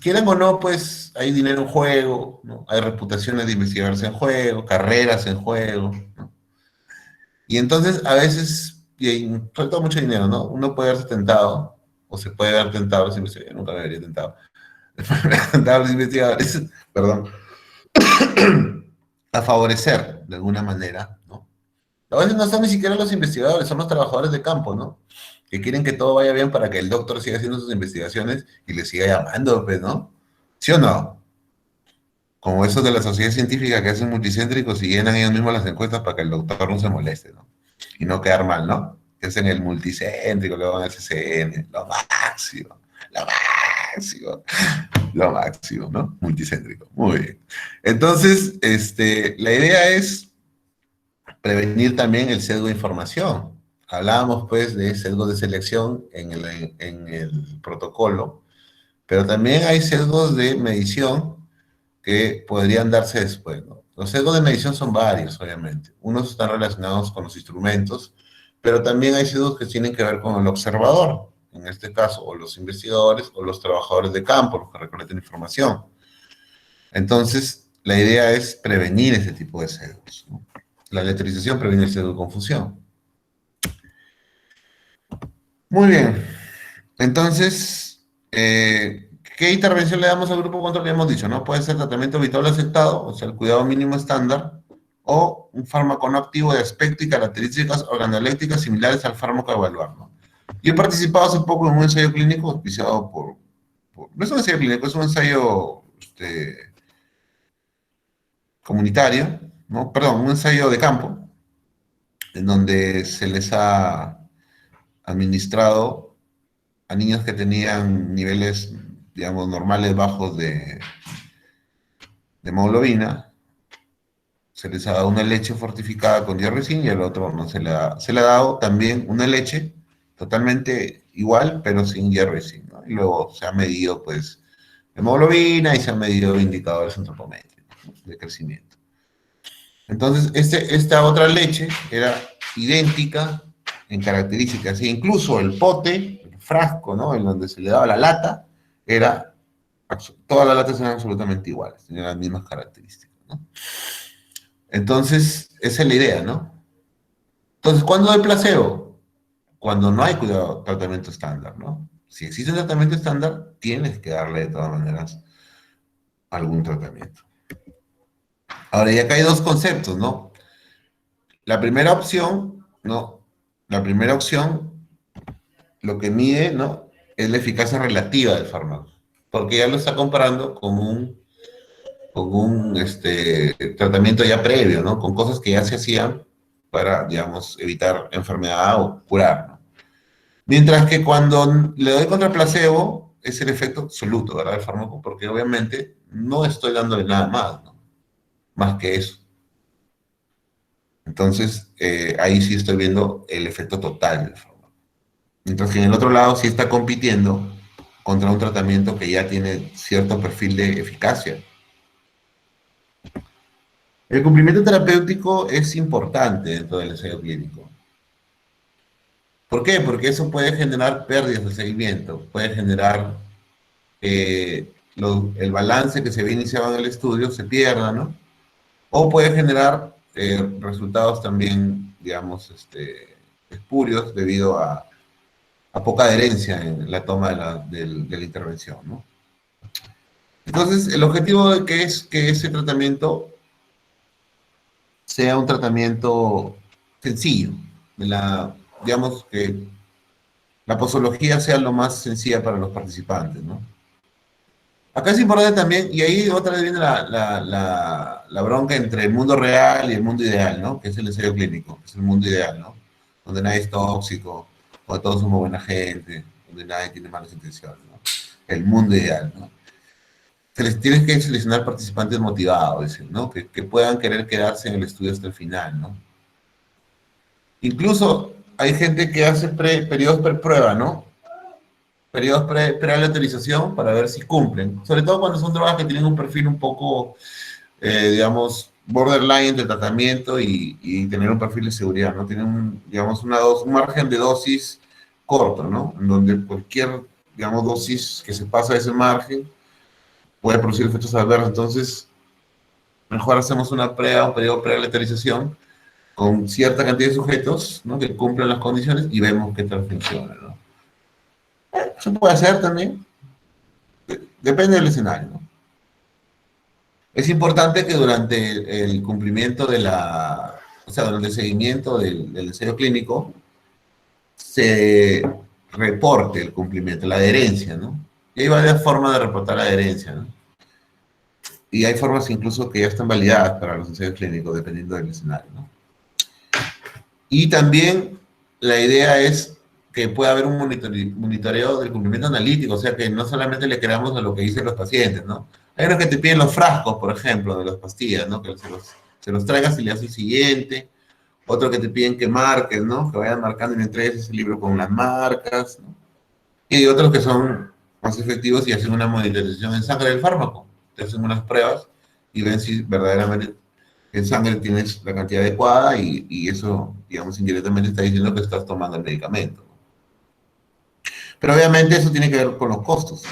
quieran o no, pues hay dinero en juego, ¿no? Hay reputaciones de investigadores en juego, carreras en juego, ¿no? Y entonces a veces y sobre todo mucho dinero, ¿no? Uno puede haberse tentado, o se puede haber tentado, los investigadores, nunca me habría tentado, tentado a los investigadores, perdón, a favorecer de alguna manera, ¿no? A veces no son ni siquiera los investigadores, son los trabajadores de campo, ¿no? Que quieren que todo vaya bien para que el doctor siga haciendo sus investigaciones y le siga llamando, pues, ¿no? ¿Sí o no? Como esos de la sociedad científica que hacen multicéntricos y llenan ellos mismos las encuestas para que el doctor no se moleste, ¿no? Y no quedar mal, ¿no? Que hacen el multicéntrico, luego van al CCN, lo máximo, lo máximo, ¿no? Multicéntrico, muy bien. Entonces, la idea es prevenir también el sesgo de información. Hablábamos, pues, de sesgo de selección en el protocolo, pero también hay sesgos de medición que podrían darse después, ¿no? Los sesgos de medición son varios, obviamente. Unos están relacionados con los instrumentos, pero también hay sesgos que tienen que ver con el observador, en este caso, o los investigadores o los trabajadores de campo, los que recolectan información. Entonces, la idea es prevenir ese tipo de sesgos, ¿no? La letrización previene el sesgo de confusión. Muy bien. Entonces, ¿qué intervención le damos al grupo control? Ya hemos dicho, ¿no? Puede ser tratamiento habitual aceptado, o sea, el cuidado mínimo estándar, o un fármaco no activo de aspecto y características organolépticas similares al fármaco a evaluar, ¿no? Yo he participado hace poco en un ensayo clínico auspiciado no es un ensayo clínico, es un ensayo comunitario, ¿no? Perdón, un ensayo de campo, en donde se les ha administrado a niños que tenían niveles, digamos, normales bajos de hemoglobina, se les ha dado una leche fortificada con diarresin y al otro no se le ha, se le ha dado también una leche totalmente igual, pero sin diarresin, ¿no? Y luego se ha medido, pues, hemoglobina y se han medido indicadores antropométricos, ¿no?, de crecimiento. Entonces, esta otra leche era idéntica en características, e incluso el pote, el frasco, ¿no?, en donde se le daba la lata, era, todas las latas eran absolutamente iguales, tenían las mismas características, ¿no? Entonces, esa es la idea, ¿no? Entonces, ¿cuándo hay placebo? Cuando no hay cuidado, tratamiento estándar, ¿no? Si existe un tratamiento estándar, tienes que darle de todas maneras algún tratamiento. Ahora, ya acá hay dos conceptos, ¿no? La primera opción, ¿no? La primera opción, lo que mide, ¿no?, es la eficacia relativa del fármaco, porque ya lo está comparando con un tratamiento ya previo, ¿no? Con cosas que ya se hacían para, digamos, evitar enfermedad o curar, ¿no? Mientras que cuando le doy contra placebo, es el efecto absoluto, ¿verdad?, del fármaco, porque obviamente no estoy dándole nada más, ¿no?, más que eso. Entonces, ahí sí estoy viendo el efecto total del fármaco. Mientras que en el otro lado sí está compitiendo contra un tratamiento que ya tiene cierto perfil de eficacia. El cumplimiento terapéutico es importante dentro del ensayo clínico. ¿Por qué? Porque eso puede generar pérdidas de seguimiento, puede generar el balance que se había iniciado en el estudio se pierda, ¿no? O puede generar resultados también, digamos, espurios debido a poca adherencia en la toma de la intervención, ¿no? Entonces, el objetivo de que es que ese tratamiento sea un tratamiento sencillo, digamos que la posología sea lo más sencilla para los participantes, ¿no? Acá es importante también, y ahí otra vez viene la bronca entre el mundo real y el mundo ideal, ¿no? Que es el ensayo clínico, que es el mundo ideal, ¿no? Donde nadie es tóxico, donde todos somos buena gente, donde nadie tiene malas intenciones, ¿no? El mundo ideal, ¿no? Se les tiene que seleccionar participantes motivados, dicen, ¿no? Que puedan querer quedarse en el estudio hasta el final, ¿no? Incluso hay gente que hace periodos pre-prueba, ¿no? Periodos pre-autorización para ver si cumplen. Sobre todo cuando son drogas que tienen un perfil un poco, digamos, borderline de tratamiento y tener un perfil de seguridad, ¿no? Tienen, digamos, un margen de dosis corto, ¿no? En donde cualquier, digamos, dosis que se pasa de ese margen puede producir efectos adversos. Entonces, mejor hacemos un periodo pre-autorización con cierta cantidad de sujetos, ¿no? Que cumplan las condiciones y vemos qué tal funciona, ¿no? Se puede hacer también, depende del escenario, ¿no? Es importante que durante el cumplimiento o sea, durante el seguimiento del ensayo clínico, se reporte el cumplimiento, la adherencia, ¿no? Y hay varias formas de reportar la adherencia, ¿no? Y hay formas incluso que ya están validadas para los ensayos clínicos, dependiendo del escenario, ¿no? Y también la idea es que pueda haber un monitoreo del cumplimiento analítico, o sea, que no solamente le creamos a lo que dicen los pacientes, ¿no? Hay unos que te piden los frascos, por ejemplo, de las pastillas, ¿no? Que se los traigas y le haces el siguiente. Otro que te piden que marques, ¿no? Que vayan marcando y le entregues ese libro con las marcas, ¿no? Y hay otros que son más efectivos y hacen una monitorización en sangre del fármaco. Te hacen unas pruebas y ven si verdaderamente en sangre tienes la cantidad adecuada y eso, digamos, indirectamente está diciendo que estás tomando el medicamento. Pero obviamente eso tiene que ver con los costos.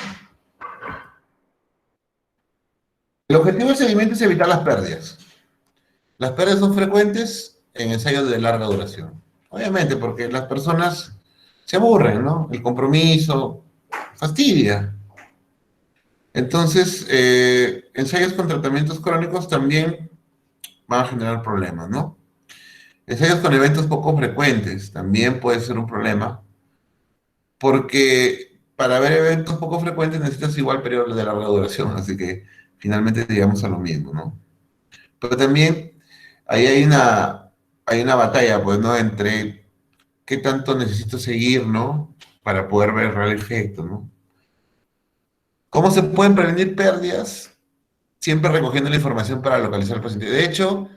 El objetivo del seguimiento es evitar las pérdidas. Las pérdidas son frecuentes en ensayos de larga duración. Obviamente, porque las personas se aburren, ¿no? El compromiso fastidia. Entonces, ensayos con tratamientos crónicos también van a generar problemas, ¿no? Ensayos con eventos poco frecuentes también puede ser un problema, porque para ver eventos poco frecuentes necesitas igual periodo de larga duración, así que finalmente llegamos a lo mismo, ¿no? Pero también ahí hay una batalla, pues, ¿no? Entre qué tanto necesito seguir, ¿no? Para poder ver el real efecto, ¿no? ¿Cómo se pueden prevenir pérdidas? Siempre recogiendo la información para localizar al paciente. De hecho,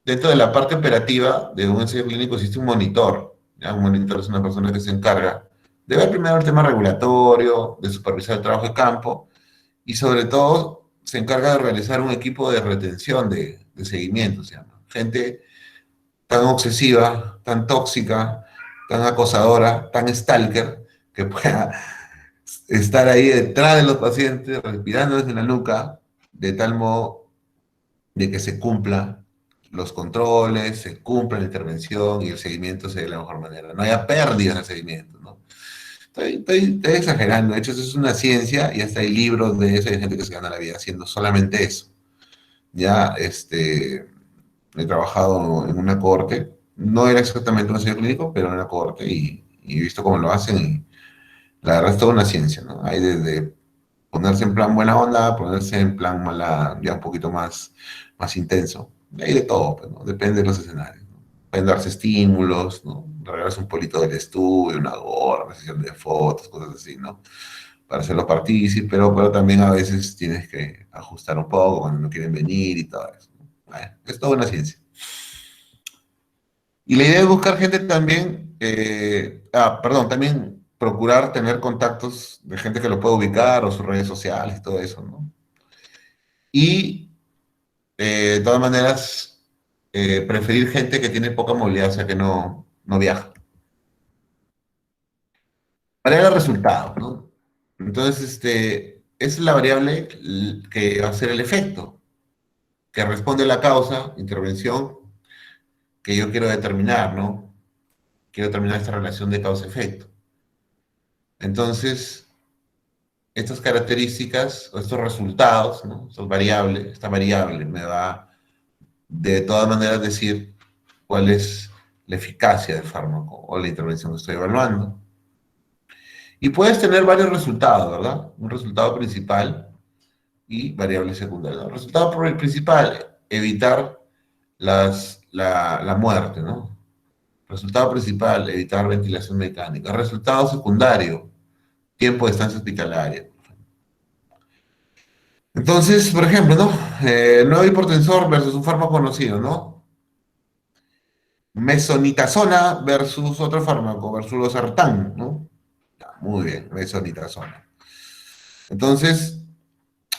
dentro de la parte operativa de un ensayo clínico existe un monitor. ¿Ya? Un monitor es una persona que se encarga de ver primero el tema regulatorio, de supervisar el trabajo de campo y sobre todo se encarga de realizar un equipo de retención de seguimiento, se llama. Gente tan obsesiva, tan tóxica, tan acosadora, tan stalker, que pueda estar ahí detrás de los pacientes, respirándoles en la nuca, de tal modo de que se cumpla los controles, se cumpla la intervención y el seguimiento se dé de la mejor manera. No haya pérdidas en el seguimiento, ¿no? Estoy exagerando, de hecho eso es una ciencia y hasta hay libros de eso, hay gente que se gana la vida haciendo solamente eso. Ya, he trabajado en una corte, no era exactamente un ensayo clínico, pero en una corte y he visto cómo lo hacen y la verdad es toda una ciencia, ¿no? Hay desde ponerse en plan buena onda, ponerse en plan mala, ya un poquito más intenso. Hay de todo, pues, ¿no? Depende de los escenarios, ¿no? Pueden darse estímulos, ¿no? Regalarse un polito del estudio, una gorra, una sesión de fotos, cosas así, ¿no? Para hacerlo partícipe, pero también a veces tienes que ajustar un poco cuando no quieren venir y todo eso, ¿no? Bueno, es toda una ciencia. Y la idea es buscar gente también, perdón, también procurar tener contactos de gente que lo pueda ubicar o sus redes sociales y todo eso, ¿no? Y de todas maneras, preferir gente que tiene poca movilidad, o sea, que no viaja. Variable resultados, ¿no? Entonces, esa es la variable que va a ser el efecto, que responde a la causa, intervención, que yo quiero determinar, ¿no? Quiero determinar esta relación de causa-efecto. Entonces, estas características o estos resultados, ¿no? Esta variable me va de todas maneras decir cuál es la eficacia del fármaco o la intervención que estoy evaluando. Y puedes tener varios resultados, ¿verdad? Un resultado principal y variables secundarias. El resultado principal, evitar la muerte, ¿no? Resultado principal, evitar ventilación mecánica. Resultado secundario, tiempo de estancia hospitalaria. Entonces, por ejemplo, ¿no? El nuevo hipertensor versus un fármaco conocido, ¿no? Mesonitasona versus otro fármaco, versus losartán, ¿no? Ya, muy bien, mesonitasona. Entonces,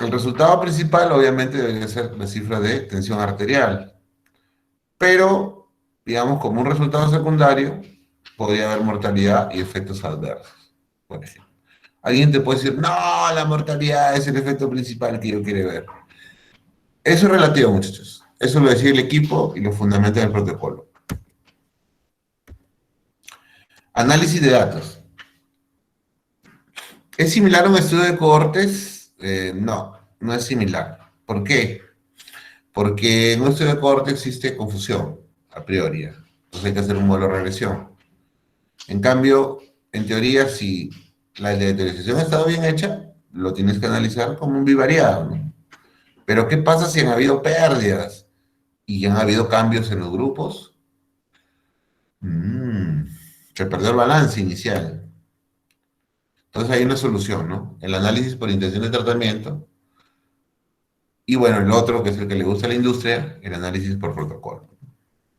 el resultado principal obviamente debería ser la cifra de tensión arterial, pero, digamos, como un resultado secundario, podría haber mortalidad y efectos adversos, por ejemplo. Alguien te puede decir, no, la mortalidad es el efecto principal que yo quiero ver. Eso es relativo, muchachos. Eso lo decía el equipo y lo fundamenta en el protocolo. Análisis de datos. ¿Es similar a un estudio de cohortes? No, no es similar. ¿Por qué? Porque en un estudio de cohorte existe confusión, a priori. Entonces hay que hacer un modelo de regresión. En cambio, en teoría, si la linearización ha estado bien hecha, lo tienes que analizar como un bivariado, ¿no? Pero ¿qué pasa si han habido pérdidas y han habido cambios en los grupos? Mm, Se perdió el balance inicial. Entonces hay una solución, ¿no? El análisis por intención de tratamiento y bueno, el otro, que es el que le gusta a la industria, el análisis por protocolo.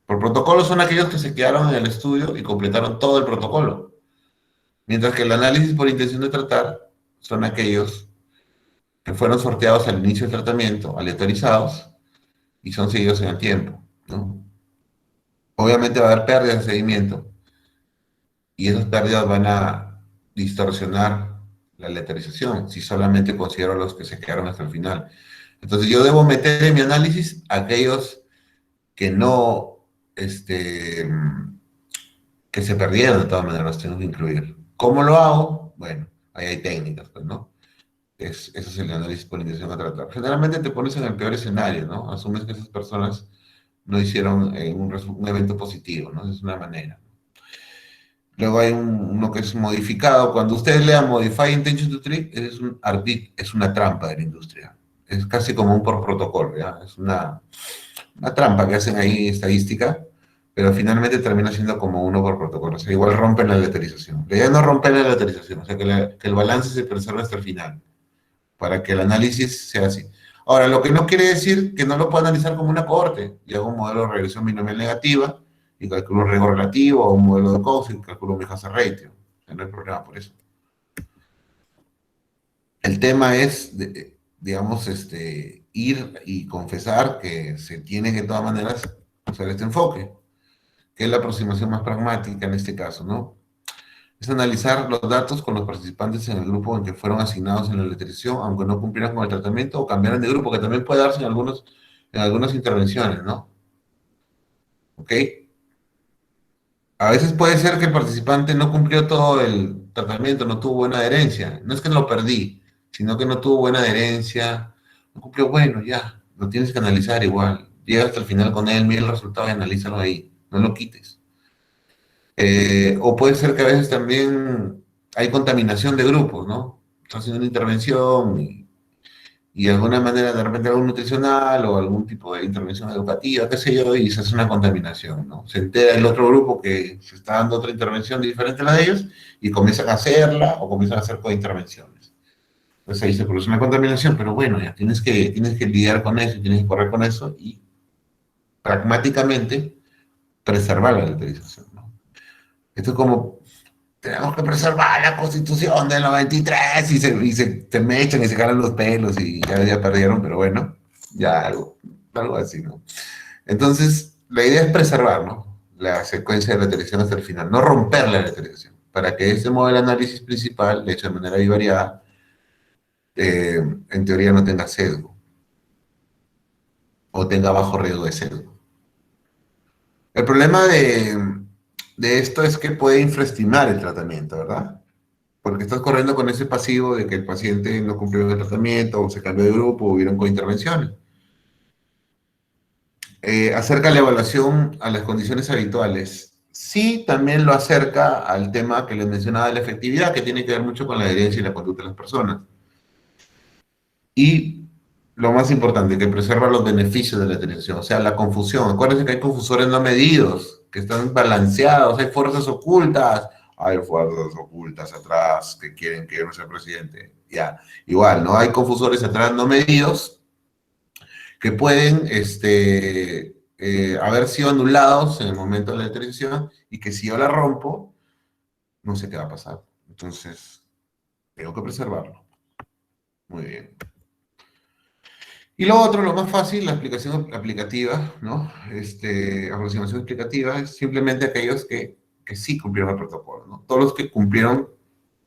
Por protocolo son aquellos que se quedaron en el estudio y completaron todo el protocolo. Mientras que el análisis por intención de tratar son aquellos que fueron sorteados al inicio del tratamiento, aleatorizados, y son seguidos en el tiempo, ¿no? Obviamente va a haber pérdidas de seguimiento, y esas pérdidas van a distorsionar la aleatorización, si solamente considero los que se quedaron hasta el final. Entonces yo debo meter en mi análisis aquellos que no, que se perdieron de todas maneras, los tengo que incluir. ¿Cómo lo hago? Bueno, ahí hay técnicas, pues, ¿no? Eso es el análisis por intención a tratar. Generalmente te pones en el peor escenario, ¿no? Asumes que esas personas no hicieron un evento positivo, ¿no? Esa es una manera. Luego hay uno que es modificado. Cuando ustedes lean Modify Intention to Treat, es una trampa de la industria. Es casi como un por protocolo, ¿ya? Es una trampa que hacen ahí estadística, pero finalmente termina siendo como uno por protocolo. O sea, igual rompen la leterización. La idea no romper la leterización, o sea, que el balance se preserve hasta el final, para que el análisis sea así. Ahora, lo que no quiere decir que no lo pueda analizar como una cohorte. Y hago un modelo de regresión binomial negativa y calculo un riesgo relativo, o un modelo de Cox y calculo mi hazard ratio. No hay problema por eso. El tema es, digamos, ir y confesar que se tiene que de todas maneras usar este enfoque, que es la aproximación más pragmática en este caso, ¿no? Es analizar los datos con los participantes en el grupo en que fueron asignados en la letrización, aunque no cumplieran con el tratamiento o cambiaran de grupo, que también puede darse en algunas intervenciones, ¿no? ¿Ok? A veces puede ser que el participante no cumplió todo el tratamiento, no tuvo buena adherencia. No es que lo perdí, sino que no tuvo buena adherencia, no cumplió, bueno, ya, lo tienes que analizar igual. Llega hasta el final con él, mira el resultado y analízalo ahí, no lo quites. O puede ser que a veces también hay contaminación de grupos, ¿no? Estás haciendo una intervención y de alguna manera de repente algo nutricional o algún tipo de intervención educativa, qué sé yo, y se hace una contaminación, ¿no? Se entera el otro grupo que se está dando otra intervención diferente a la de ellos y comienzan a hacerla o comienzan a hacer cointervenciones. Entonces ahí se produce una contaminación, pero bueno, ya tienes que lidiar con eso, tienes que correr con eso y pragmáticamente preservar la utilización, ¿no? Esto es como tenemos que preservar la Constitución del 93 te mechan y se jalan los pelos y ya perdieron, pero bueno, ya algo así, ¿no? Entonces, la idea es preservar, ¿no? La secuencia de la televisión hasta el final, no romper la televisión, para que este modelo de análisis principal, de hecho de manera bivariada, en teoría no tenga sesgo o tenga bajo riesgo de sesgo. El problema de esto es que puede infraestimar el tratamiento, ¿verdad? Porque estás corriendo con ese pasivo de que el paciente no cumplió el tratamiento o se cambió de grupo o hubieron cointervenciones. Acerca la evaluación a las condiciones habituales. Sí, también lo acerca al tema que les mencionaba de la efectividad, que tiene que ver mucho con la adherencia y la conducta de las personas. Y lo más importante, que preserva los beneficios de la atención, o sea, la confusión. Acuérdense que hay confusores no medidos, que están balanceados, hay fuerzas ocultas, hay fuerzas ocultas atrás que quieren que yo no sea presidente. Ya, igual, ¿no? Hay confusores atrás no medidos que pueden haber sido anulados en el momento de la detención y que si yo la rompo, no sé qué va a pasar. Entonces, tengo que preservarlo. Muy bien. Y lo otro, lo más fácil, la aplicación aplicativa, ¿no? Aproximación explicativa es simplemente aquellos que sí cumplieron el protocolo, ¿no? Todos los que cumplieron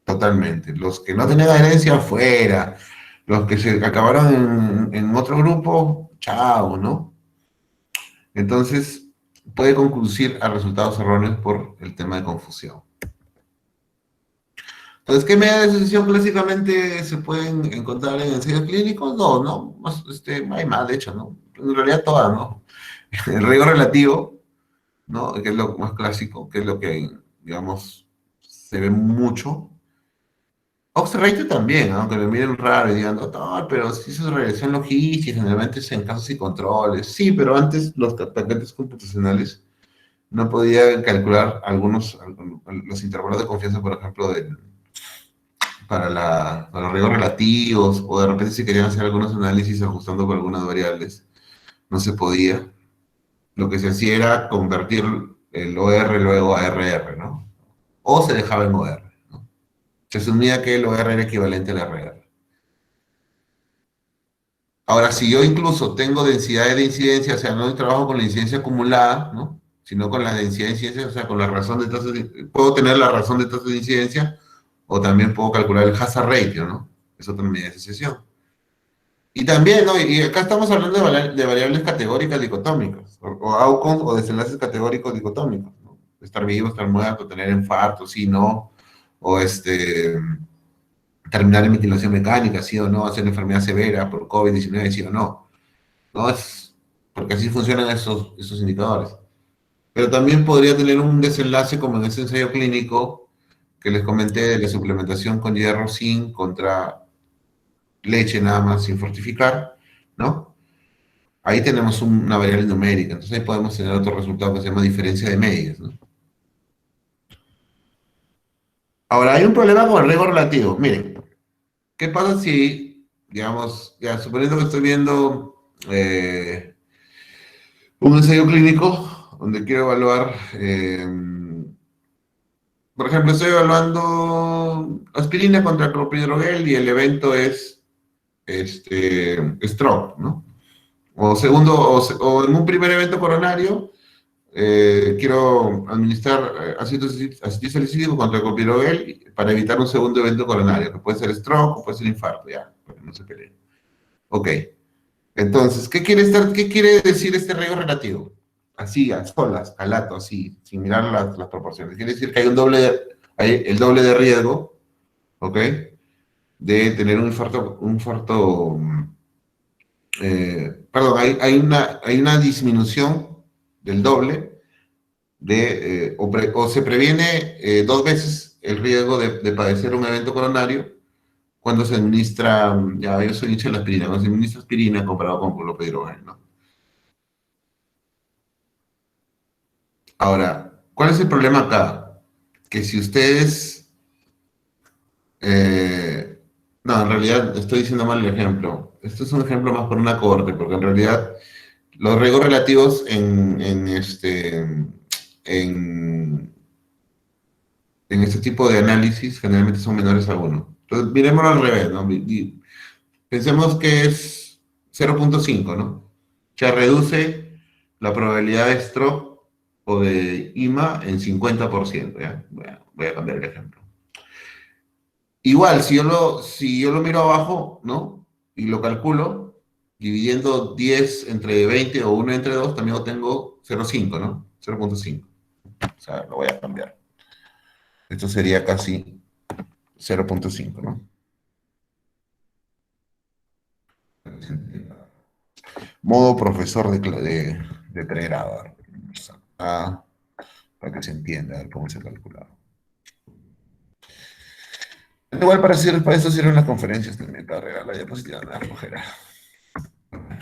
totalmente. Los que no tenían adherencia, fuera. Los que se acabaron en otro grupo, chao, ¿no? Entonces, puede concluir a resultados erróneos por el tema de confusión. Entonces, ¿qué medidas de asociación clásicamente se pueden encontrar en ensayos clínicos? No, no, hay más, de hecho, ¿no? En realidad todas, ¿no? El riesgo relativo, ¿no? Que es lo más clásico, que es lo que, digamos, se ve mucho. Oxford Rate también, aunque me miren raro y digan, doctor, pero si eso es regresión logística, generalmente es en casos y controles. Sí, pero antes los paquetes computacionales no podían calcular los intervalos de confianza, por ejemplo, para los riesgos relativos, o de repente si querían hacer algunos análisis ajustando por algunas variables, no se podía. Lo que se hacía era convertir el OR luego a RR, ¿no? O se dejaba en OR, ¿no? Se asumía que el OR era equivalente al RR. Ahora, si yo incluso tengo densidades de incidencia, o sea, no trabajo con la incidencia acumulada, ¿no? Sino con la densidad de incidencia, o sea, con la razón de tasas puedo tener la razón de tasas de incidencia, o también puedo calcular el hazard ratio, ¿no? Es otra medida de asociación. Y también, ¿no? Y acá estamos hablando de variables categóricas dicotómicas, o outcomes o desenlaces categóricos dicotómicos, ¿no? Estar vivo, estar muerto, tener infarto, sí, no, o terminar en metilación mecánica, sí o no, hacer enfermedad severa por COVID-19, sí o no. No es, porque así funcionan esos indicadores. Pero también podría tener un desenlace como en ese ensayo clínico que les comenté de la suplementación con hierro zinc contra leche nada más sin fortificar, ¿no? Ahí tenemos una variable numérica, entonces ahí podemos tener otro resultado que se llama diferencia de medias, ¿no? Ahora, hay un problema con el riesgo relativo. Miren, ¿qué pasa si, digamos, ya suponiendo que estoy viendo un ensayo clínico donde quiero evaluar, por ejemplo, estoy evaluando aspirina contra clopidogrel y el evento es stroke, ¿no? O segundo, o en un primer evento coronario, quiero administrar ácido salicílico contra clopidogrel para evitar un segundo evento coronario, que puede ser stroke o puede ser infarto, ya, para que no se peleen. Ok, entonces, ¿qué quiere decir este riesgo relativo? Así, a solas, calato, así, sin mirar las proporciones. Quiere decir que hay el doble de riesgo, ¿ok? De tener perdón, hay una disminución del doble o se previene 2 veces el riesgo de padecer un evento coronario cuando se administra, ya yo soy hincha de la aspirina, cuando se administra aspirina comparado con clopidogrel, ¿no? Ahora, ¿cuál es el problema acá? Que si ustedes, eh, no, en realidad estoy diciendo mal el ejemplo. Esto es un ejemplo más por una corte, porque en realidad los riesgos relativos en este tipo de análisis generalmente son menores a uno. Entonces, miremoslo al revés, ¿no? Pensemos que es 0,5, ¿no? Que reduce la probabilidad de stroke o de IMA en 50%, ¿ya? Voy a cambiar el ejemplo. Igual, si yo lo miro abajo, ¿no? Y lo calculo, dividiendo 10 entre 20 o 1 entre 2, también obtengo 0,5, ¿no? 0,5. O sea, lo voy a cambiar. Esto sería casi 0,5, ¿no? Modo profesor de pregrado. Ah, para que se entienda cómo se calcula. Igual para eso sirven las conferencias también, para regalar la diapositiva, me da flojera.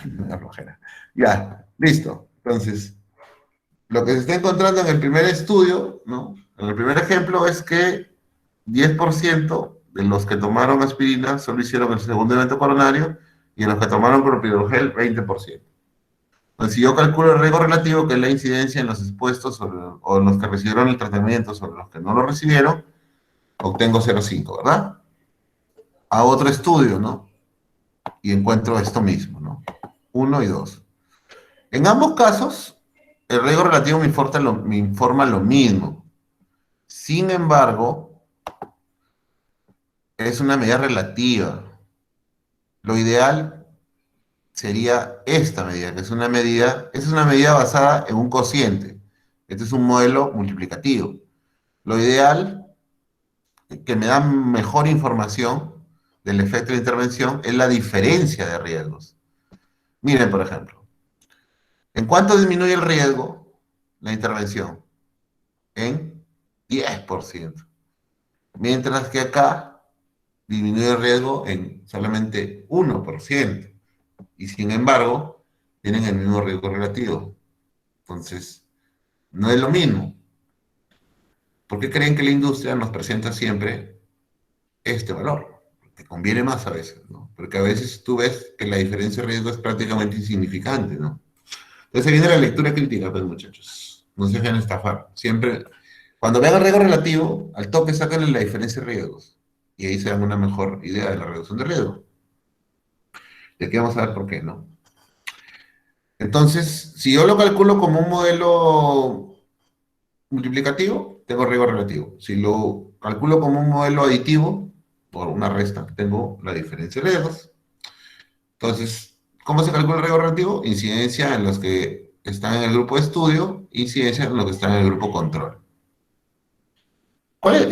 Me da flojera. Ya, listo. Entonces, lo que se está encontrando en el primer estudio, ¿no? En el primer ejemplo es que 10% de los que tomaron aspirina solo hicieron el segundo evento coronario y en los que tomaron clopidogrel, 20%. Entonces, si yo calculo el riesgo relativo, que es la incidencia en los expuestos o en los que recibieron el tratamiento sobre los que no lo recibieron, obtengo 0,5, ¿verdad? A otro estudio, ¿no? Y encuentro esto mismo, ¿no? 1 y 2. En ambos casos, el riesgo relativo me informa lo mismo. Sin embargo, es una medida relativa. Lo ideal sería esta medida, que es una medida basada en un cociente. Este es un modelo multiplicativo. Lo ideal que me da mejor información del efecto de intervención es la diferencia de riesgos. Miren, por ejemplo, ¿en cuánto disminuye el riesgo la intervención? En 10%. Mientras que acá disminuye el riesgo en solamente 1%. Y sin embargo, tienen el mismo riesgo relativo. Entonces, no es lo mismo. ¿Por qué creen que la industria nos presenta siempre este valor? Te conviene más a veces, ¿no? Porque a veces tú ves que la diferencia de riesgo es prácticamente insignificante, ¿no? Entonces ahí viene la lectura crítica, pues muchachos. No se dejen estafar. Siempre, cuando vean el riesgo relativo, al toque sáquenle la diferencia de riesgos. Y ahí se dan una mejor idea de la reducción de riesgo. Y aquí vamos a ver por qué, ¿no? Entonces, si yo lo calculo como un modelo multiplicativo, tengo riesgo relativo. Si lo calculo como un modelo aditivo, por una resta, tengo la diferencia de riesgos. Entonces, ¿cómo se calcula el riesgo relativo? Incidencia en los que están en el grupo de estudio, incidencia en los que están en el grupo control.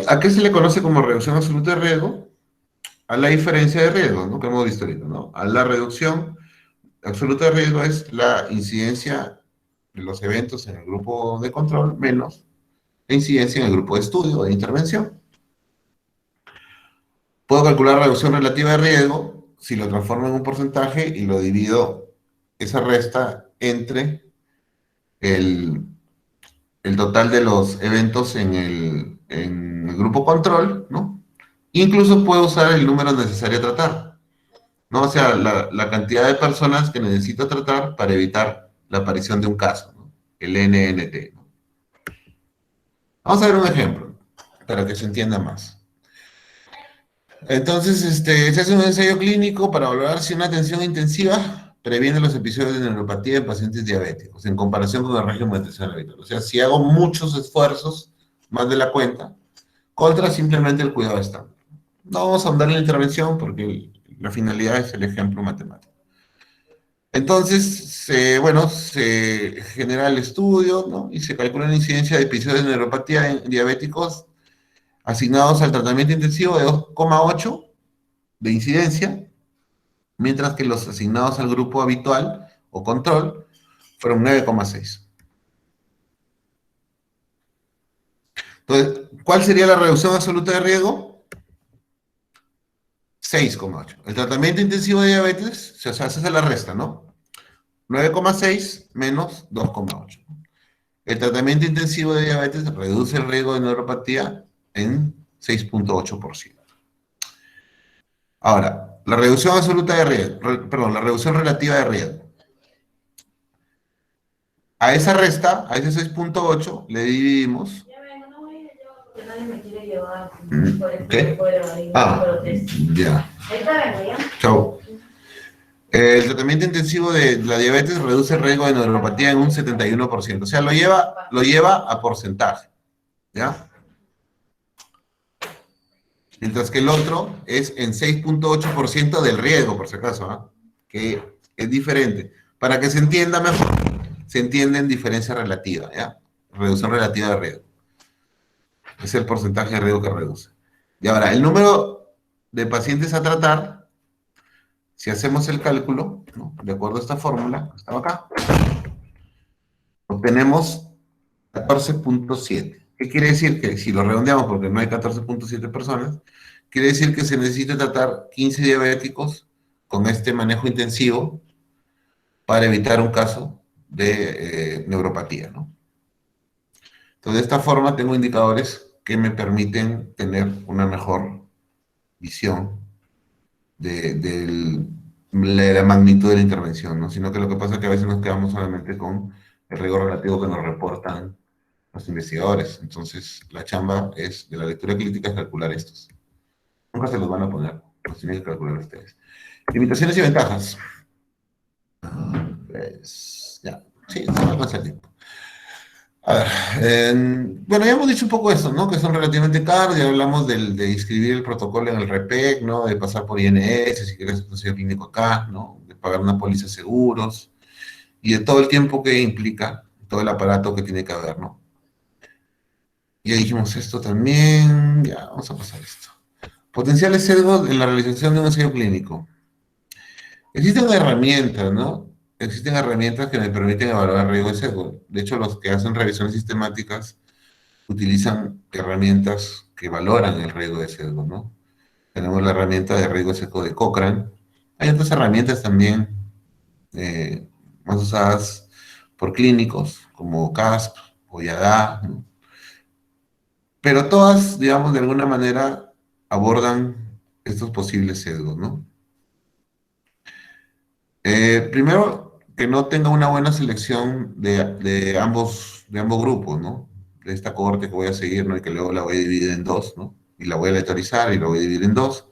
¿A qué se le conoce como reducción absoluta de riesgo? A la diferencia de riesgo, ¿no? Que hemos visto ahorita, ¿no? A la reducción absoluta de riesgo es la incidencia de los eventos en el grupo de control menos la incidencia en el grupo de estudio o de intervención. Puedo calcular la reducción relativa de riesgo si lo transformo en un porcentaje y lo divido esa resta entre el, el total de los eventos en el grupo control, ¿no? Incluso puedo usar el número necesario a tratar, ¿no? O sea, la cantidad de personas que necesito tratar para evitar la aparición de un caso, ¿no? El NNT, ¿no? Vamos a ver un ejemplo para que se entienda más. Entonces, se hace un ensayo clínico para valorar si una atención intensiva previene los episodios de neuropatía en pacientes diabéticos en comparación con el régimen de atención habitual. O sea, si hago muchos esfuerzos, más de la cuenta, contra simplemente el cuidado estándar. No vamos a ahondar en la intervención porque la finalidad es el ejemplo matemático. Entonces, bueno, se genera el estudio, ¿no? Y se calcula la incidencia de episodios de neuropatía en diabéticos asignados al tratamiento intensivo de 2,8 de incidencia, mientras que los asignados al grupo habitual o control fueron 9,6. Entonces, ¿cuál sería la reducción absoluta de riesgo? 6,8. El tratamiento intensivo de diabetes, se hace la resta, ¿no? 9,6 menos 2,8. El tratamiento intensivo de diabetes reduce el riesgo de neuropatía en 6,8%. Ahora, la reducción absoluta de riesgo, perdón, la reducción relativa de riesgo. A esa resta, a ese 6,8, le dividimos. ¿Qué? Ya. Chau. El tratamiento intensivo de la diabetes reduce el riesgo de neuropatía en un 71%. O sea, lo lleva a porcentaje. ¿Ya? Mientras que el otro es en 6,8% del riesgo, por si acaso, ¿ah? Que es diferente. Para que se entienda mejor, se entiende en diferencia relativa, ¿ya? Reducción relativa de riesgo. Es el porcentaje de riesgo que reduce. Y ahora, el número de pacientes a tratar, si hacemos el cálculo, ¿no? De acuerdo a esta fórmula, que estaba acá, obtenemos 14,7. ¿Qué quiere decir? Que si lo redondeamos, porque no hay 14,7 personas, quiere decir que se necesita tratar 15 diabéticos con este manejo intensivo para evitar un caso de neuropatía, ¿no? Entonces, de esta forma tengo indicadores que me permiten tener una mejor visión de la magnitud de la intervención, ¿no? Sino que lo que pasa es que a veces nos quedamos solamente con el riesgo relativo que nos reportan los investigadores. Entonces, la chamba es de la lectura crítica es calcular estos. Nunca se los van a poner, los tienen que calcular ustedes. Limitaciones y ventajas. Pues, ya, sí, se va a pasar el tiempo. A ver, bueno, ya hemos dicho un poco esto, ¿no? Que son relativamente caros, ya hablamos de inscribir el protocolo en el REPEC, ¿no? De pasar por INS, si quieres un consejo clínico acá, ¿no? De pagar una póliza de seguros, y de todo el tiempo que implica, todo el aparato que tiene que haber, ¿no? Ya dijimos esto también. Ya, vamos a pasar esto. Potenciales sesgos en la realización de un ensayo clínico. Existen herramientas, ¿no? Existen herramientas que me permiten evaluar riesgo de sesgo. De hecho, los que hacen revisiones sistemáticas utilizan herramientas que valoran el riesgo de sesgo, ¿no? Tenemos la herramienta de riesgo de sesgo de Cochrane. Hay otras herramientas también eh, más usadas por clínicos, como CASP o YADA, ¿no? Pero todas, digamos, de alguna manera abordan estos posibles sesgos, ¿no? Primero, que no tenga una buena selección de ambos grupos, ¿no? De esta cohorte que voy a seguir, ¿no? Y que luego la voy a dividir en dos, ¿no? Y la voy a aleatorizar y la voy a dividir en dos.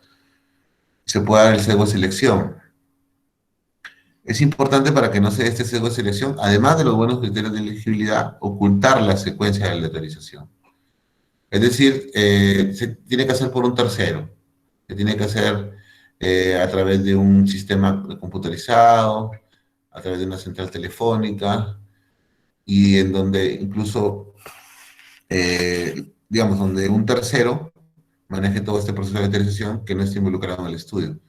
Se puede dar el sesgo de selección. Es importante para que no se dé este sesgo de selección, además de los buenos criterios de elegibilidad, ocultar la secuencia de aleatorización. Es decir, se tiene que hacer por un tercero, se tiene que hacer a través de un sistema computarizado, a través de una central telefónica, y en donde incluso, digamos, donde un tercero maneje todo este proceso de aleatorización que no esté involucrado en el estudio.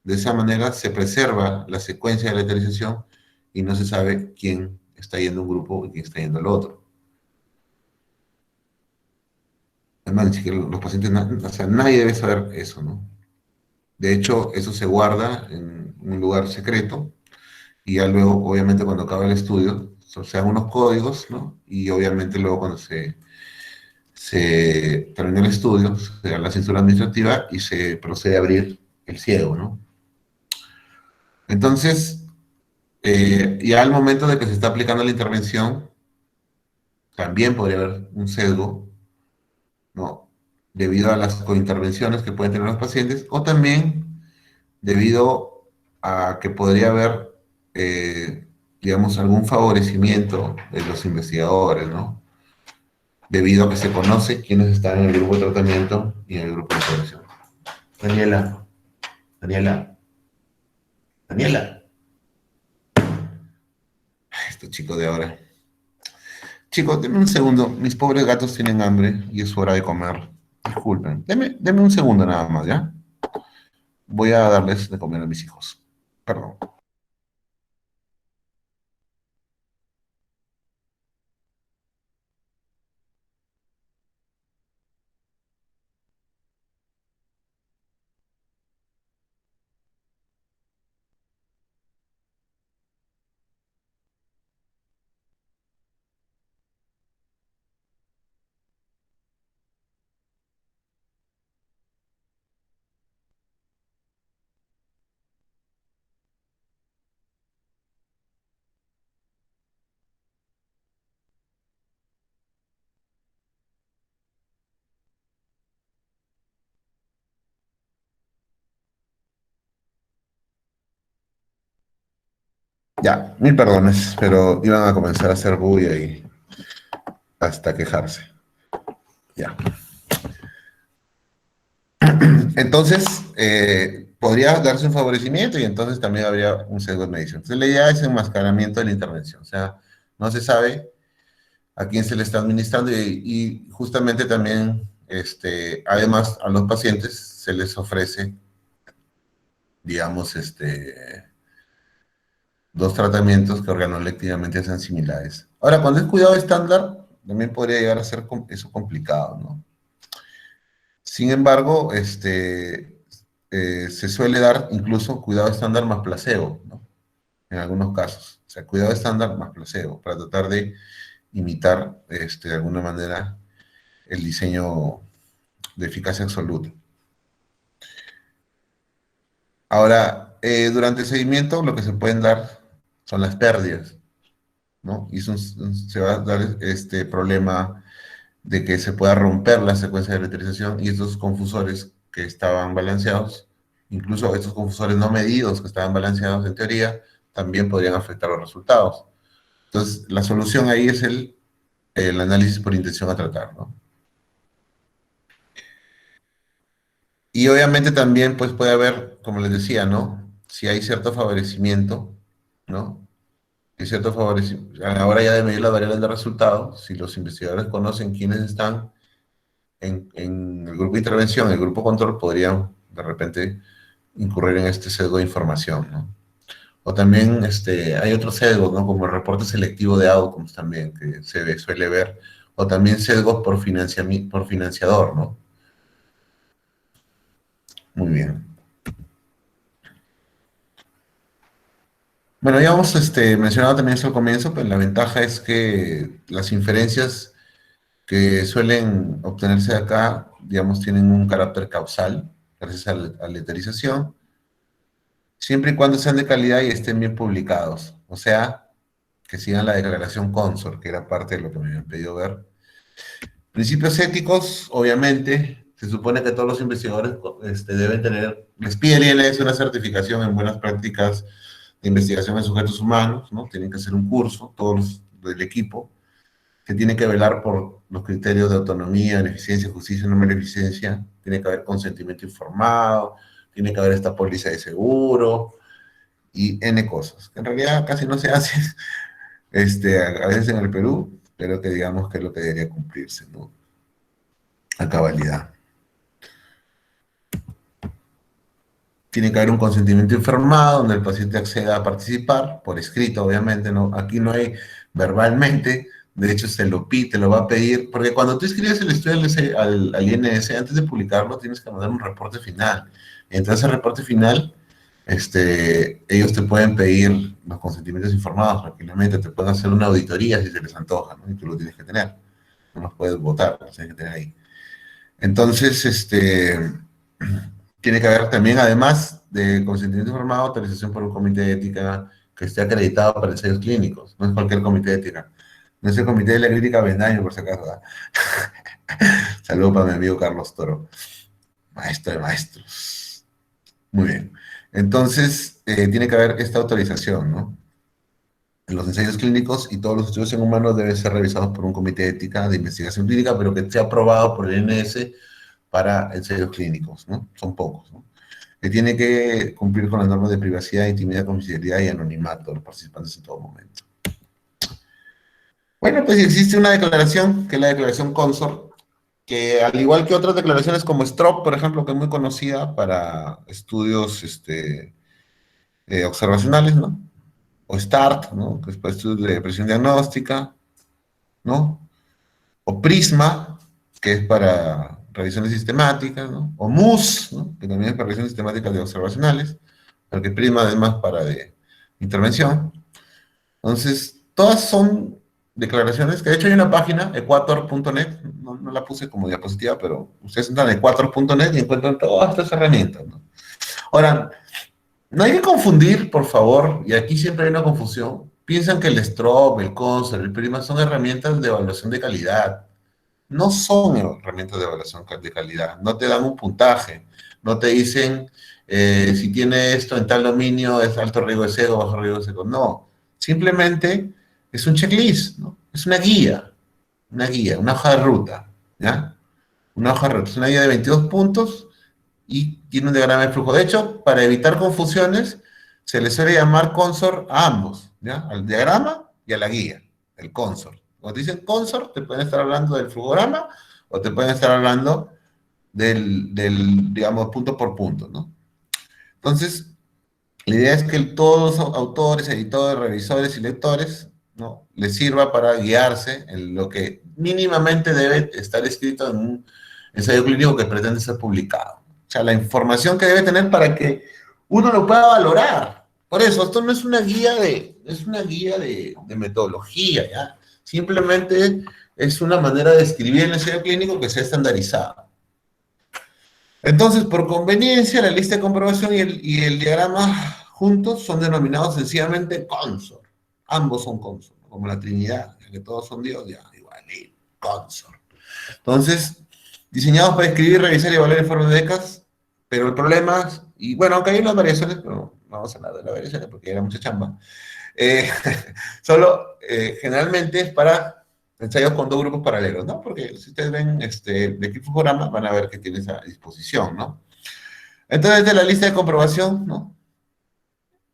De esa manera se preserva la secuencia de aleatorización y no se sabe quién está yendo a un grupo y quién está yendo al otro. Además, ni siquiera los pacientes, o sea, nadie debe saber eso, ¿no? De hecho, eso se guarda en un lugar secreto y ya luego, obviamente, cuando acaba el estudio, se dan unos códigos, ¿no? Y obviamente luego cuando se termina el estudio, se da la censura administrativa y se procede a abrir el ciego, ¿no? Entonces, ya al momento de que se está aplicando la intervención, también podría haber un sesgo, ¿no? Debido a las cointervenciones que pueden tener los pacientes, o también debido a que podría haber, digamos, algún favorecimiento de los investigadores, ¿no? Debido a que se conoce quiénes están en el grupo de tratamiento y en el grupo de intervención. Daniela, Daniela, Daniela. Este chico de ahora. Chicos, denme un segundo. Mis pobres gatos tienen hambre y es hora de comer. Disculpen. Denme un segundo nada más, ¿ya? Voy a darles de comer a mis hijos. Perdón. Ya, mil perdones, pero iban a comenzar a hacer bulla y hasta quejarse. Ya. Entonces, podría darse un favorecimiento y entonces también habría un sesgo de medición. Entonces, la idea es enmascaramiento de la intervención. O sea, no se sabe a quién se le está administrando y justamente también, además, a los pacientes se les ofrece, digamos, dos tratamientos que organolépticamente sean similares. Ahora, cuando es cuidado estándar, también podría llegar a ser eso complicado, ¿no? Sin embargo, se suele dar incluso cuidado estándar más placebo, ¿no? En algunos casos. O sea, cuidado estándar más placebo, para tratar de imitar, de alguna manera, el diseño de eficacia absoluta. Ahora, durante el seguimiento, lo que se pueden dar son las pérdidas, ¿no? Y se va a dar este problema de que se pueda romper la secuencia de electrización y estos confusores que estaban balanceados, incluso estos confusores no medidos que estaban balanceados en teoría, también podrían afectar los resultados. Entonces, la solución ahí es el análisis por intención a tratar, ¿no? Y obviamente también pues puede haber, como les decía, ¿no? Si hay cierto favorecimiento, ¿no? Hay cierto favorecimiento, a la hora ya de medir las variables de resultados, si los investigadores conocen quiénes están en el grupo de intervención, el grupo control, podrían de repente incurrir en este sesgo de información, ¿no? O también hay otros sesgos, ¿no? Como el reporte selectivo de outcomes también, que suele ver, o también sesgos por financiador, ¿no? Muy bien. Bueno, ya hemos mencionado también eso al comienzo, pero la ventaja es que las inferencias que suelen obtenerse de acá, digamos, tienen un carácter causal, gracias a la literización, siempre y cuando sean de calidad y estén bien publicados. O sea, que sigan la declaración Consor, que era parte de lo que me habían pedido ver. Principios éticos, obviamente, se supone que todos los investigadores deben tener, les pide el INS una certificación en buenas prácticas de investigación en sujetos humanos, ¿no? Tienen que hacer un curso, todos los del equipo, que tiene que velar por los criterios de autonomía, beneficencia, justicia, no beneficencia, tiene que haber consentimiento informado, tiene que haber esta póliza de seguro y N cosas, que en realidad casi no se hacen a veces en el Perú, pero que digamos que es lo que debería cumplirse, ¿no? A cabalidad. Tiene que haber un consentimiento informado donde el paciente acceda a participar, por escrito, obviamente, ¿no? Aquí no hay verbalmente, de hecho te lo va a pedir, porque cuando tú escribes el estudio al INS, antes de publicarlo, tienes que mandar un reporte final. Entonces, el reporte final, ellos te pueden pedir los consentimientos informados tranquilamente, te pueden hacer una auditoría si se les antoja, ¿no? Y tú lo tienes que tener, no los puedes votar, los tienes que tener ahí. Entonces, tiene que haber también, además de consentimiento informado, autorización por un comité de ética que esté acreditado para ensayos clínicos. No es cualquier comité de ética. No es el comité de la crítica Bendaño, por si acaso. Saludos para mi amigo Carlos Toro. Maestro de maestros. Muy bien. Entonces, tiene que haber esta autorización, ¿no? En los ensayos clínicos y todos los estudios en humanos deben ser revisados por un comité de ética de investigación clínica, pero que esté aprobado por el INS para ensayos clínicos, ¿no? Son pocos, ¿no? Que tiene que cumplir con las normas de privacidad, intimidad, confidencialidad y anonimato de los participantes en todo momento. Bueno, pues existe una declaración, que es la declaración Consor, que al igual que otras declaraciones como STROP, por ejemplo, que es muy conocida para estudios observacionales, ¿no? O START, ¿no? Que es para estudios de presión diagnóstica, ¿no? O Prisma, que es para revisiones sistemáticas, ¿no? O MUS, ¿no? Que también es para revisiones sistemáticas de observacionales, porque Prisma además para de intervención. Entonces, todas son declaraciones, que de hecho hay una página, equator.net, no la puse como diapositiva, pero ustedes entran a equator.net y encuentran todas estas herramientas, ¿no? Ahora, no hay que confundir, por favor, y aquí siempre hay una confusión, piensan que el STROB, el CONSOR, el PRIMA son herramientas de evaluación de calidad. No son herramientas de evaluación de calidad, no te dan un puntaje, no te dicen si tiene esto en tal dominio es alto riesgo de sesgo, bajo riesgo de sesgo, no, simplemente es un checklist, ¿no? Es una guía, una hoja de ruta, ¿ya? Una hoja de ruta, es una guía de 22 puntos y tiene un diagrama de flujo. De hecho, para evitar confusiones, se le suele llamar consor a ambos, ¿ya? Al diagrama y a la guía, el consor. Cuando dicen consor, te pueden estar hablando del flujograma o te pueden estar hablando digamos, punto por punto, ¿no? Entonces, la idea es que todos los autores, editores, revisores y lectores, ¿no? Les sirva para guiarse en lo que mínimamente debe estar escrito en un ensayo clínico que pretende ser publicado. O sea, la información que debe tener para que uno lo pueda valorar. Por eso, esto no es una guía de metodología, ¿ya? Simplemente es una manera de escribir el ensayo clínico que sea estandarizado. Entonces, por conveniencia, la lista de comprobación y el diagrama juntos son denominados sencillamente consor. Ambos son consor, como la Trinidad, ya que todos son Dios, ya, igual, y consor. Entonces, diseñados para escribir, revisar y evaluar informes de becas, pero el problema, y bueno, aunque hay unas variaciones, pero no vamos a hablar de las variaciones porque era mucha chamba, eh, solo generalmente es para ensayos con dos grupos paralelos, ¿no? Porque si ustedes ven de criptograma, van a ver que tiene esa disposición, ¿no? Entonces, de la lista de comprobación, ¿no?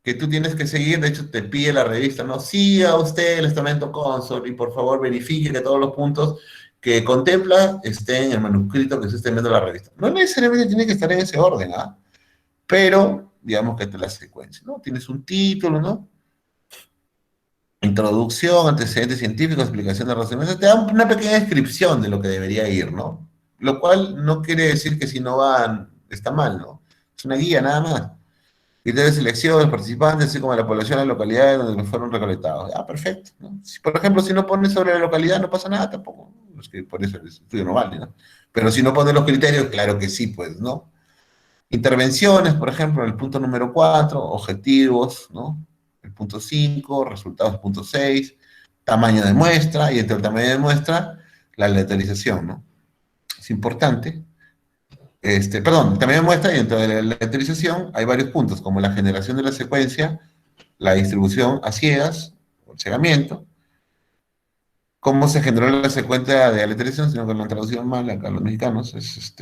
Que tú tienes que seguir, de hecho te pide la revista, ¿no? Siga usted el estamento consor y por favor verifique que todos los puntos que contempla esté en el manuscrito que se esté viendo en la revista. No necesariamente tiene que estar en ese orden, ¿ah? Pero, digamos que te la secuencia, ¿no? Tienes un título, ¿no? Introducción, antecedentes científicos, explicación de razonamiento, te da una pequeña descripción de lo que debería ir, ¿no? Lo cual no quiere decir que si no van, está mal, ¿no? Es una guía nada más. Criterios de selección de los participantes, así como la población de las localidades donde fueron recolectados. Ah, perfecto, ¿no? Si, por ejemplo, si no pones sobre la localidad, no pasa nada tampoco, ¿no? Es que por eso el estudio no vale, ¿no? Pero si no pones los criterios, claro que sí, pues, ¿no? Intervenciones, por ejemplo, en el punto número 4, objetivos, ¿no? El punto 5, resultados, punto 6, tamaño de muestra, y entre el tamaño de muestra, la aleatorización, ¿no? Es importante. Perdón, el tamaño de muestra y dentro de la aleatorización hay varios puntos, como la generación de la secuencia, la distribución a ciegas, o el cegamiento, cómo se generó la secuencia de aleatorización, sino que lo han traducido mal acá los mexicanos, es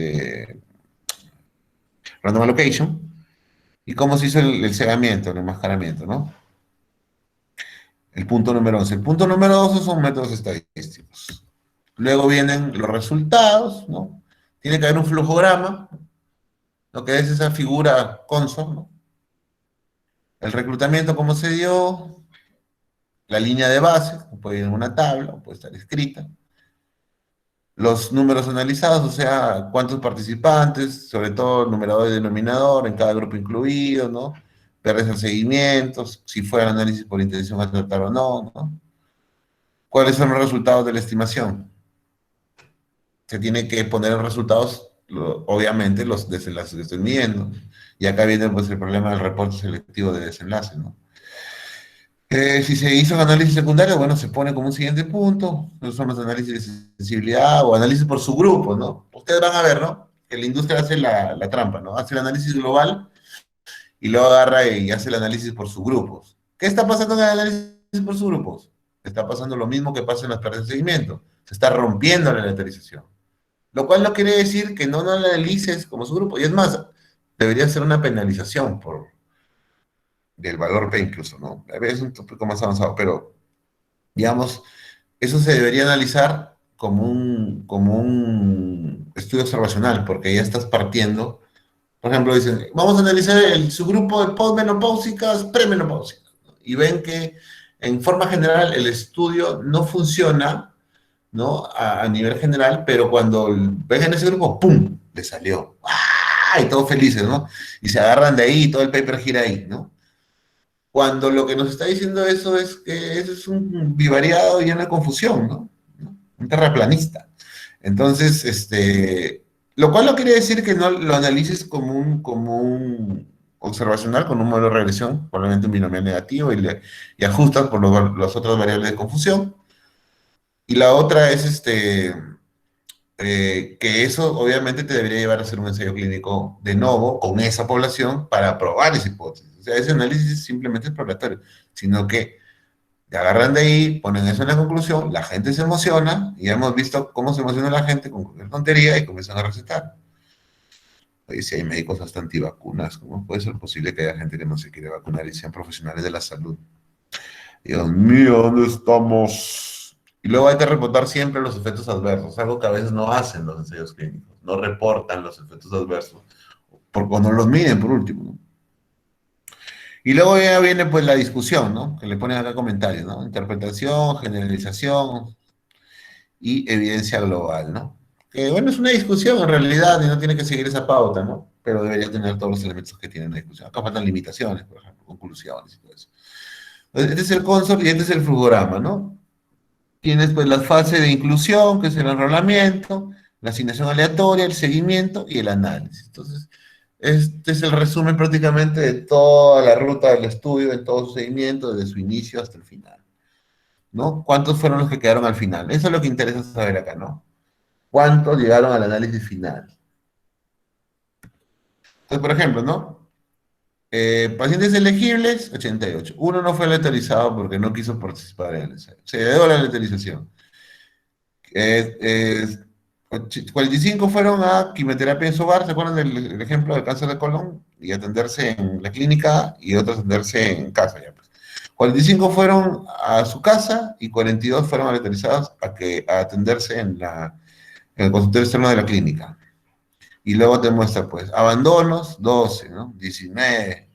random allocation, y cómo se hizo el cegamiento, el enmascaramiento, ¿no? El punto número 11. El punto número 12 son métodos estadísticos. Luego vienen los resultados, ¿no? Tiene que haber un flujograma, lo que es esa figura consor, ¿no? El reclutamiento, cómo se dio, la línea de base, puede ir en una tabla, o puede estar escrita. Los números analizados, o sea, cuántos participantes, sobre todo el numerador y denominador, en cada grupo incluido, ¿no? Verles el seguimiento, si fue el análisis por intención a tratar o no, ¿no? ¿Cuáles son los resultados de la estimación? Se tiene que poner en resultados, obviamente, los desenlaces que estoy midiendo. Y acá viene pues el problema del reporte selectivo de desenlaces, ¿no? Si se hizo un análisis secundario, bueno, se pone como un siguiente punto, esos son los análisis de sensibilidad o análisis por su grupo, ¿no? Ustedes van a ver, ¿no? Que la industria hace la trampa, ¿no? Hace el análisis global y luego agarra y hace el análisis por subgrupos. ¿Qué está pasando en el análisis por subgrupos? Está pasando lo mismo que pasa en las tareas de seguimiento. Se está rompiendo la aleatorización. Lo cual no quiere decir que no lo analices como subgrupo. Y es más, debería ser una penalización del valor P incluso, ¿no? A veces es un tópico más avanzado, pero digamos, eso se debería analizar como un estudio observacional, porque ya estás partiendo. Por ejemplo, dicen, vamos a analizar el subgrupo de postmenopáusicas, premenopáusicas, ¿no? Y ven que en forma general el estudio no funciona, ¿no? A nivel general, pero cuando ven en ese grupo, ¡pum! Le salió. ¡Ah! Y todos felices, ¿no? Y se agarran de ahí y todo el paper gira ahí, ¿no? Cuando lo que nos está diciendo eso es que eso es un bivariado y una confusión, ¿no? Un terraplanista. Entonces, lo cual no quiere decir que no lo analices como un observacional con un modelo de regresión, probablemente un binomial negativo, y ajustas por las otras variables de confusión. Y la otra es que eso obviamente te debería llevar a hacer un ensayo clínico de nuevo con esa población para probar esa hipótesis. O sea, ese análisis simplemente es exploratorio, sino que te agarran de ahí, ponen eso en la conclusión, la gente se emociona, y ya hemos visto cómo se emociona la gente con cualquier tontería y comienzan a recetar. Oye, si hay médicos hasta antivacunas, ¿cómo puede ser posible que haya gente que no se quiere vacunar y sean profesionales de la salud? Dios mío, ¿dónde estamos? Y luego hay que reportar siempre los efectos adversos, algo que a veces no hacen los ensayos clínicos, no reportan los efectos adversos, porque no los miden por último, ¿no? Y luego ya viene pues la discusión, ¿no? Que le ponen acá comentarios, ¿no? Interpretación, generalización y evidencia global, ¿no? Que bueno, es una discusión en realidad y no tiene que seguir esa pauta, ¿no? Pero debería tener todos los elementos que tiene la discusión. Acá faltan limitaciones, por ejemplo, conclusiones y todo eso. Entonces, este es el consort y este es el flujograma, ¿no? Tienes pues la fase de inclusión, que es el enrolamiento, la asignación aleatoria, el seguimiento y el análisis. Entonces, este es el resumen prácticamente de toda la ruta del estudio, de todo su seguimiento, desde su inicio hasta el final, ¿no? ¿Cuántos fueron los que quedaron al final? Eso es lo que interesa saber acá, ¿no? ¿Cuántos llegaron al análisis final? Entonces, por ejemplo, ¿no? Pacientes elegibles, 88. Uno no fue aleatorizado porque no quiso participar en el ensayo. Se dio la aleatorización. 45 fueron a quimioterapia en su hogar, ¿se acuerdan del ejemplo del cáncer de colon? Y atenderse en la clínica y otros atenderse en casa ya, pues. 45 fueron a su casa y 42 fueron autorizados a atenderse en el consultorio externo de la clínica. Y luego te muestra, pues, abandonos, 12, ¿no? 19.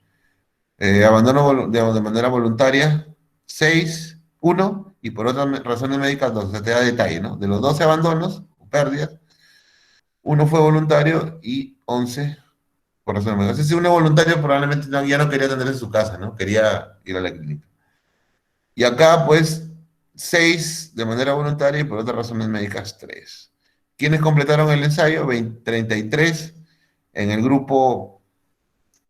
Abandono de manera voluntaria, 6, 1, y por otras razones médicas, 2. O sea, te da detalle, ¿no? De los 12 abandonos, o pérdidas, uno fue voluntario y 11 por razones médicas. Ese uno voluntario probablemente ya no quería atender en su casa, ¿no? Quería ir a la clínica. Y acá, pues, 6 de manera voluntaria y por otras razones médicas, 3. ¿Quiénes completaron el ensayo? 33 en el grupo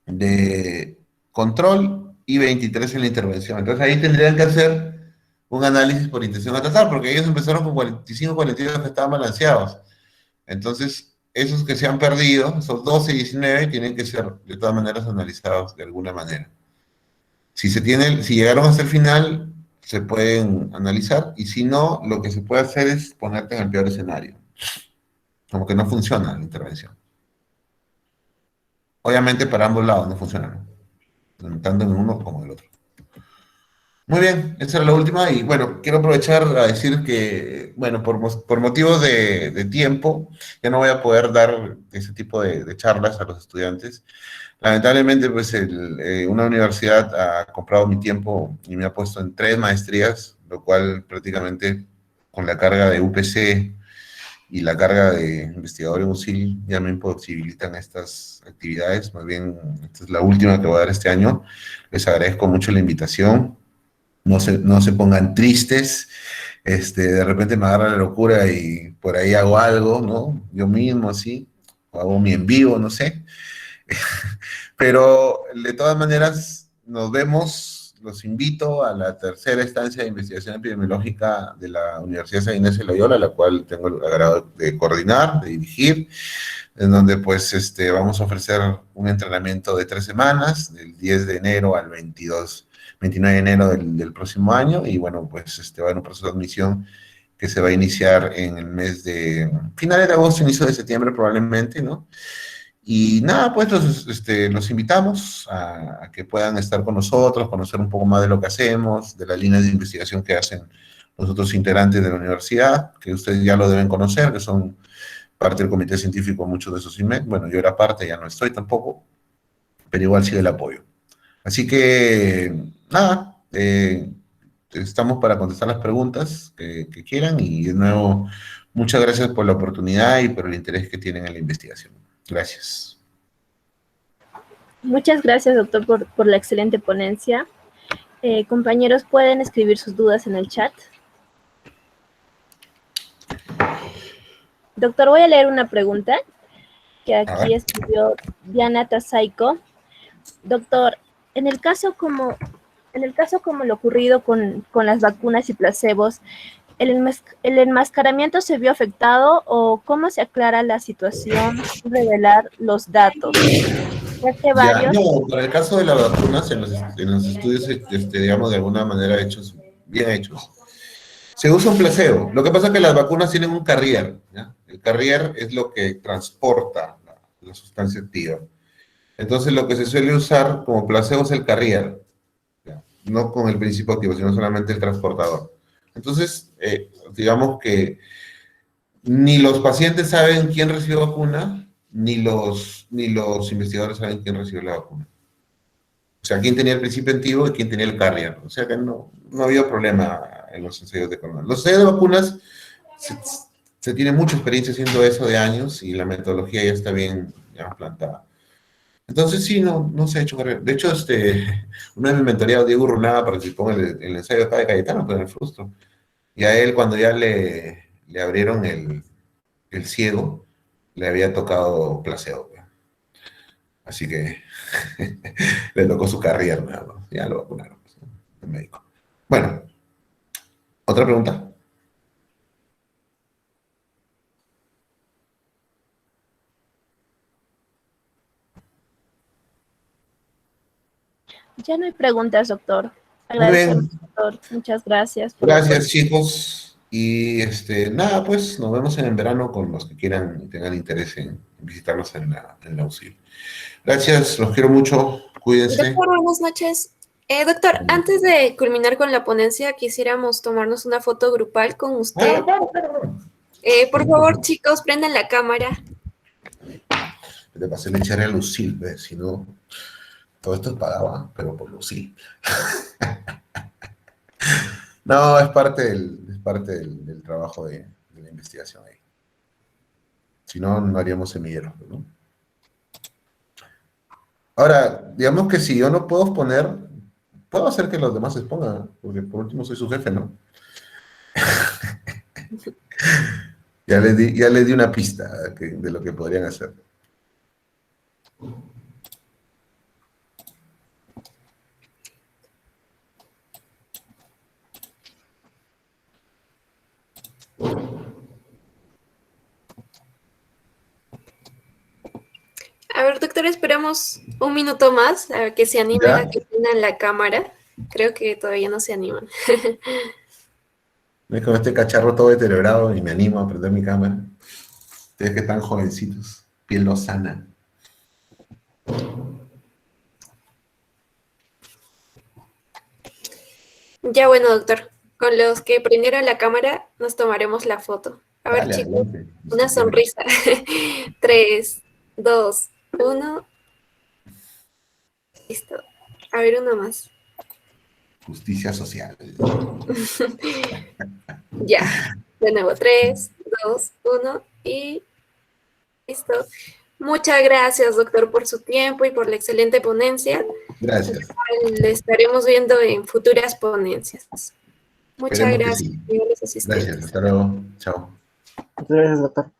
de control y 23 en la intervención. Entonces ahí tendrían que hacer un análisis por intención a tratar, porque ellos empezaron con 45, 42 que estaban balanceados. Entonces, esos que se han perdido, esos 12 y 19, tienen que ser de todas maneras analizados de alguna manera. Si llegaron hasta el final, se pueden analizar, y si no, lo que se puede hacer es ponerte en el peor escenario. Como que no funciona la intervención. Obviamente para ambos lados no funciona, ¿no? Tanto en uno como en el otro. Muy bien, esa era la última y bueno, quiero aprovechar a decir que, bueno, por motivos de tiempo, ya no voy a poder dar ese tipo de charlas a los estudiantes. Lamentablemente, pues una universidad ha comprado mi tiempo y me ha puesto en 3 maestrías, lo cual prácticamente con la carga de UPC y la carga de investigador en UCIL ya me imposibilitan estas actividades. Más bien, esta es la última que voy a dar este año. Les agradezco mucho la invitación. No se pongan tristes. De repente me agarra la locura y por ahí hago algo, ¿no? Yo mismo, así, o hago mi en vivo, no sé. Pero de todas maneras, nos vemos. Los invito a la tercera estancia de investigación epidemiológica de la Universidad San Ignacio de Loyola, la cual tengo el agrado de coordinar, de dirigir, en donde pues vamos a ofrecer un entrenamiento de 3 semanas, del 10 de enero al 29 de enero del próximo año, y bueno, pues va a haber un proceso de admisión que se va a iniciar en el mes de finales de agosto, inicio de septiembre probablemente, ¿no? Y nada, pues los invitamos a que puedan estar con nosotros, conocer un poco más de lo que hacemos, de las líneas de investigación que hacen los otros integrantes de la universidad, que ustedes ya lo deben conocer, que son parte del comité científico, muchos de esos IMED. Bueno, yo era parte, ya no estoy tampoco, pero igual sigue el apoyo. Así que, nada, estamos para contestar las preguntas que quieran y de nuevo, muchas gracias por la oportunidad y por el interés que tienen en la investigación. Gracias. Muchas gracias, doctor, por la excelente ponencia. Compañeros, ¿pueden escribir sus dudas en el chat? Doctor, voy a leer una pregunta que aquí escribió Diana Tasaico. Doctor, en el caso como lo ocurrido con las vacunas y placebos, ¿el enmascaramiento se vio afectado o cómo se aclara la situación sin revelar los datos? Ya que varios... No, para el caso de las vacunas, en los estudios, digamos, de alguna manera hechos, bien hechos, se usa un placebo. Lo que pasa es que las vacunas tienen un carrier, ¿ya? El carrier es lo que transporta la sustancia activa. Entonces, lo que se suele usar como placebo es el carrier, ¿ya? No con el principio activo, sino solamente el transportador. Entonces, digamos que ni los pacientes saben quién recibió vacuna, ni los investigadores saben quién recibió la vacuna. O sea, quién tenía el principio activo y quién tenía el carrier. O sea que no había problema en los ensayos de coronavirus. Los ensayos de vacunas, se tiene mucha experiencia haciendo eso de años y la metodología ya está bien ya plantada. Entonces sí, no se ha hecho carrier. De hecho, uno de mis mentoreados, Diego Urrunaga, participó en el ensayo acá de Cayetano, pero en el Frustro. Y a él, cuando ya le abrieron el ciego, le había tocado placebo. Así que le tocó su carrera, ¿no? Ya lo vacunaron, pues, ¿no? El médico. Bueno, ¿otra pregunta? Ya no hay preguntas, doctor. Muy bien. Doctor. Muchas gracias. Gracias, chicos. Y nada, pues nos vemos en el verano con los que quieran y tengan interés en visitarnos en la UCI. Gracias, los quiero mucho. Cuídense. Doctor, buenas noches. Doctor, antes de culminar con la ponencia, quisiéramos tomarnos una foto grupal con usted. Por favor, chicos, prendan la cámara. Le pasé le echaré a Lucille, ¿ves? Si no, todo esto es pagado, pero por Lucille. No, es parte del trabajo de la investigación ahí. Si no, no haríamos semilleros, ¿no? Ahora, digamos que si yo no puedo exponer, puedo hacer que los demás se expongan, ¿no? Porque por último soy su jefe, ¿no? Ya les di una pista de lo que podrían hacer. A ver, doctor, esperamos un minuto más a que se animen ¿Ya? a que prendan la cámara. Creo que todavía no se animan. Es con este cacharro todo deteriorado y me animo a prender mi cámara. Ustedes que están jovencitos, piel lozana. Ya bueno, doctor. Con los que prendieron la cámara, nos tomaremos la foto. A ver, Dale, chicos, adelante. una sonrisa. 3, 2, 1. Listo. A ver, uno más. Justicia social. Ya. De nuevo, 3, 2, 1 y listo. Muchas gracias, doctor, por su tiempo y por la excelente ponencia. Gracias. Le estaremos viendo en futuras ponencias. Muchas Esperemos que gracias, sí. señores asistentes. Gracias. Hasta luego. Chao. Muchas gracias, doctor.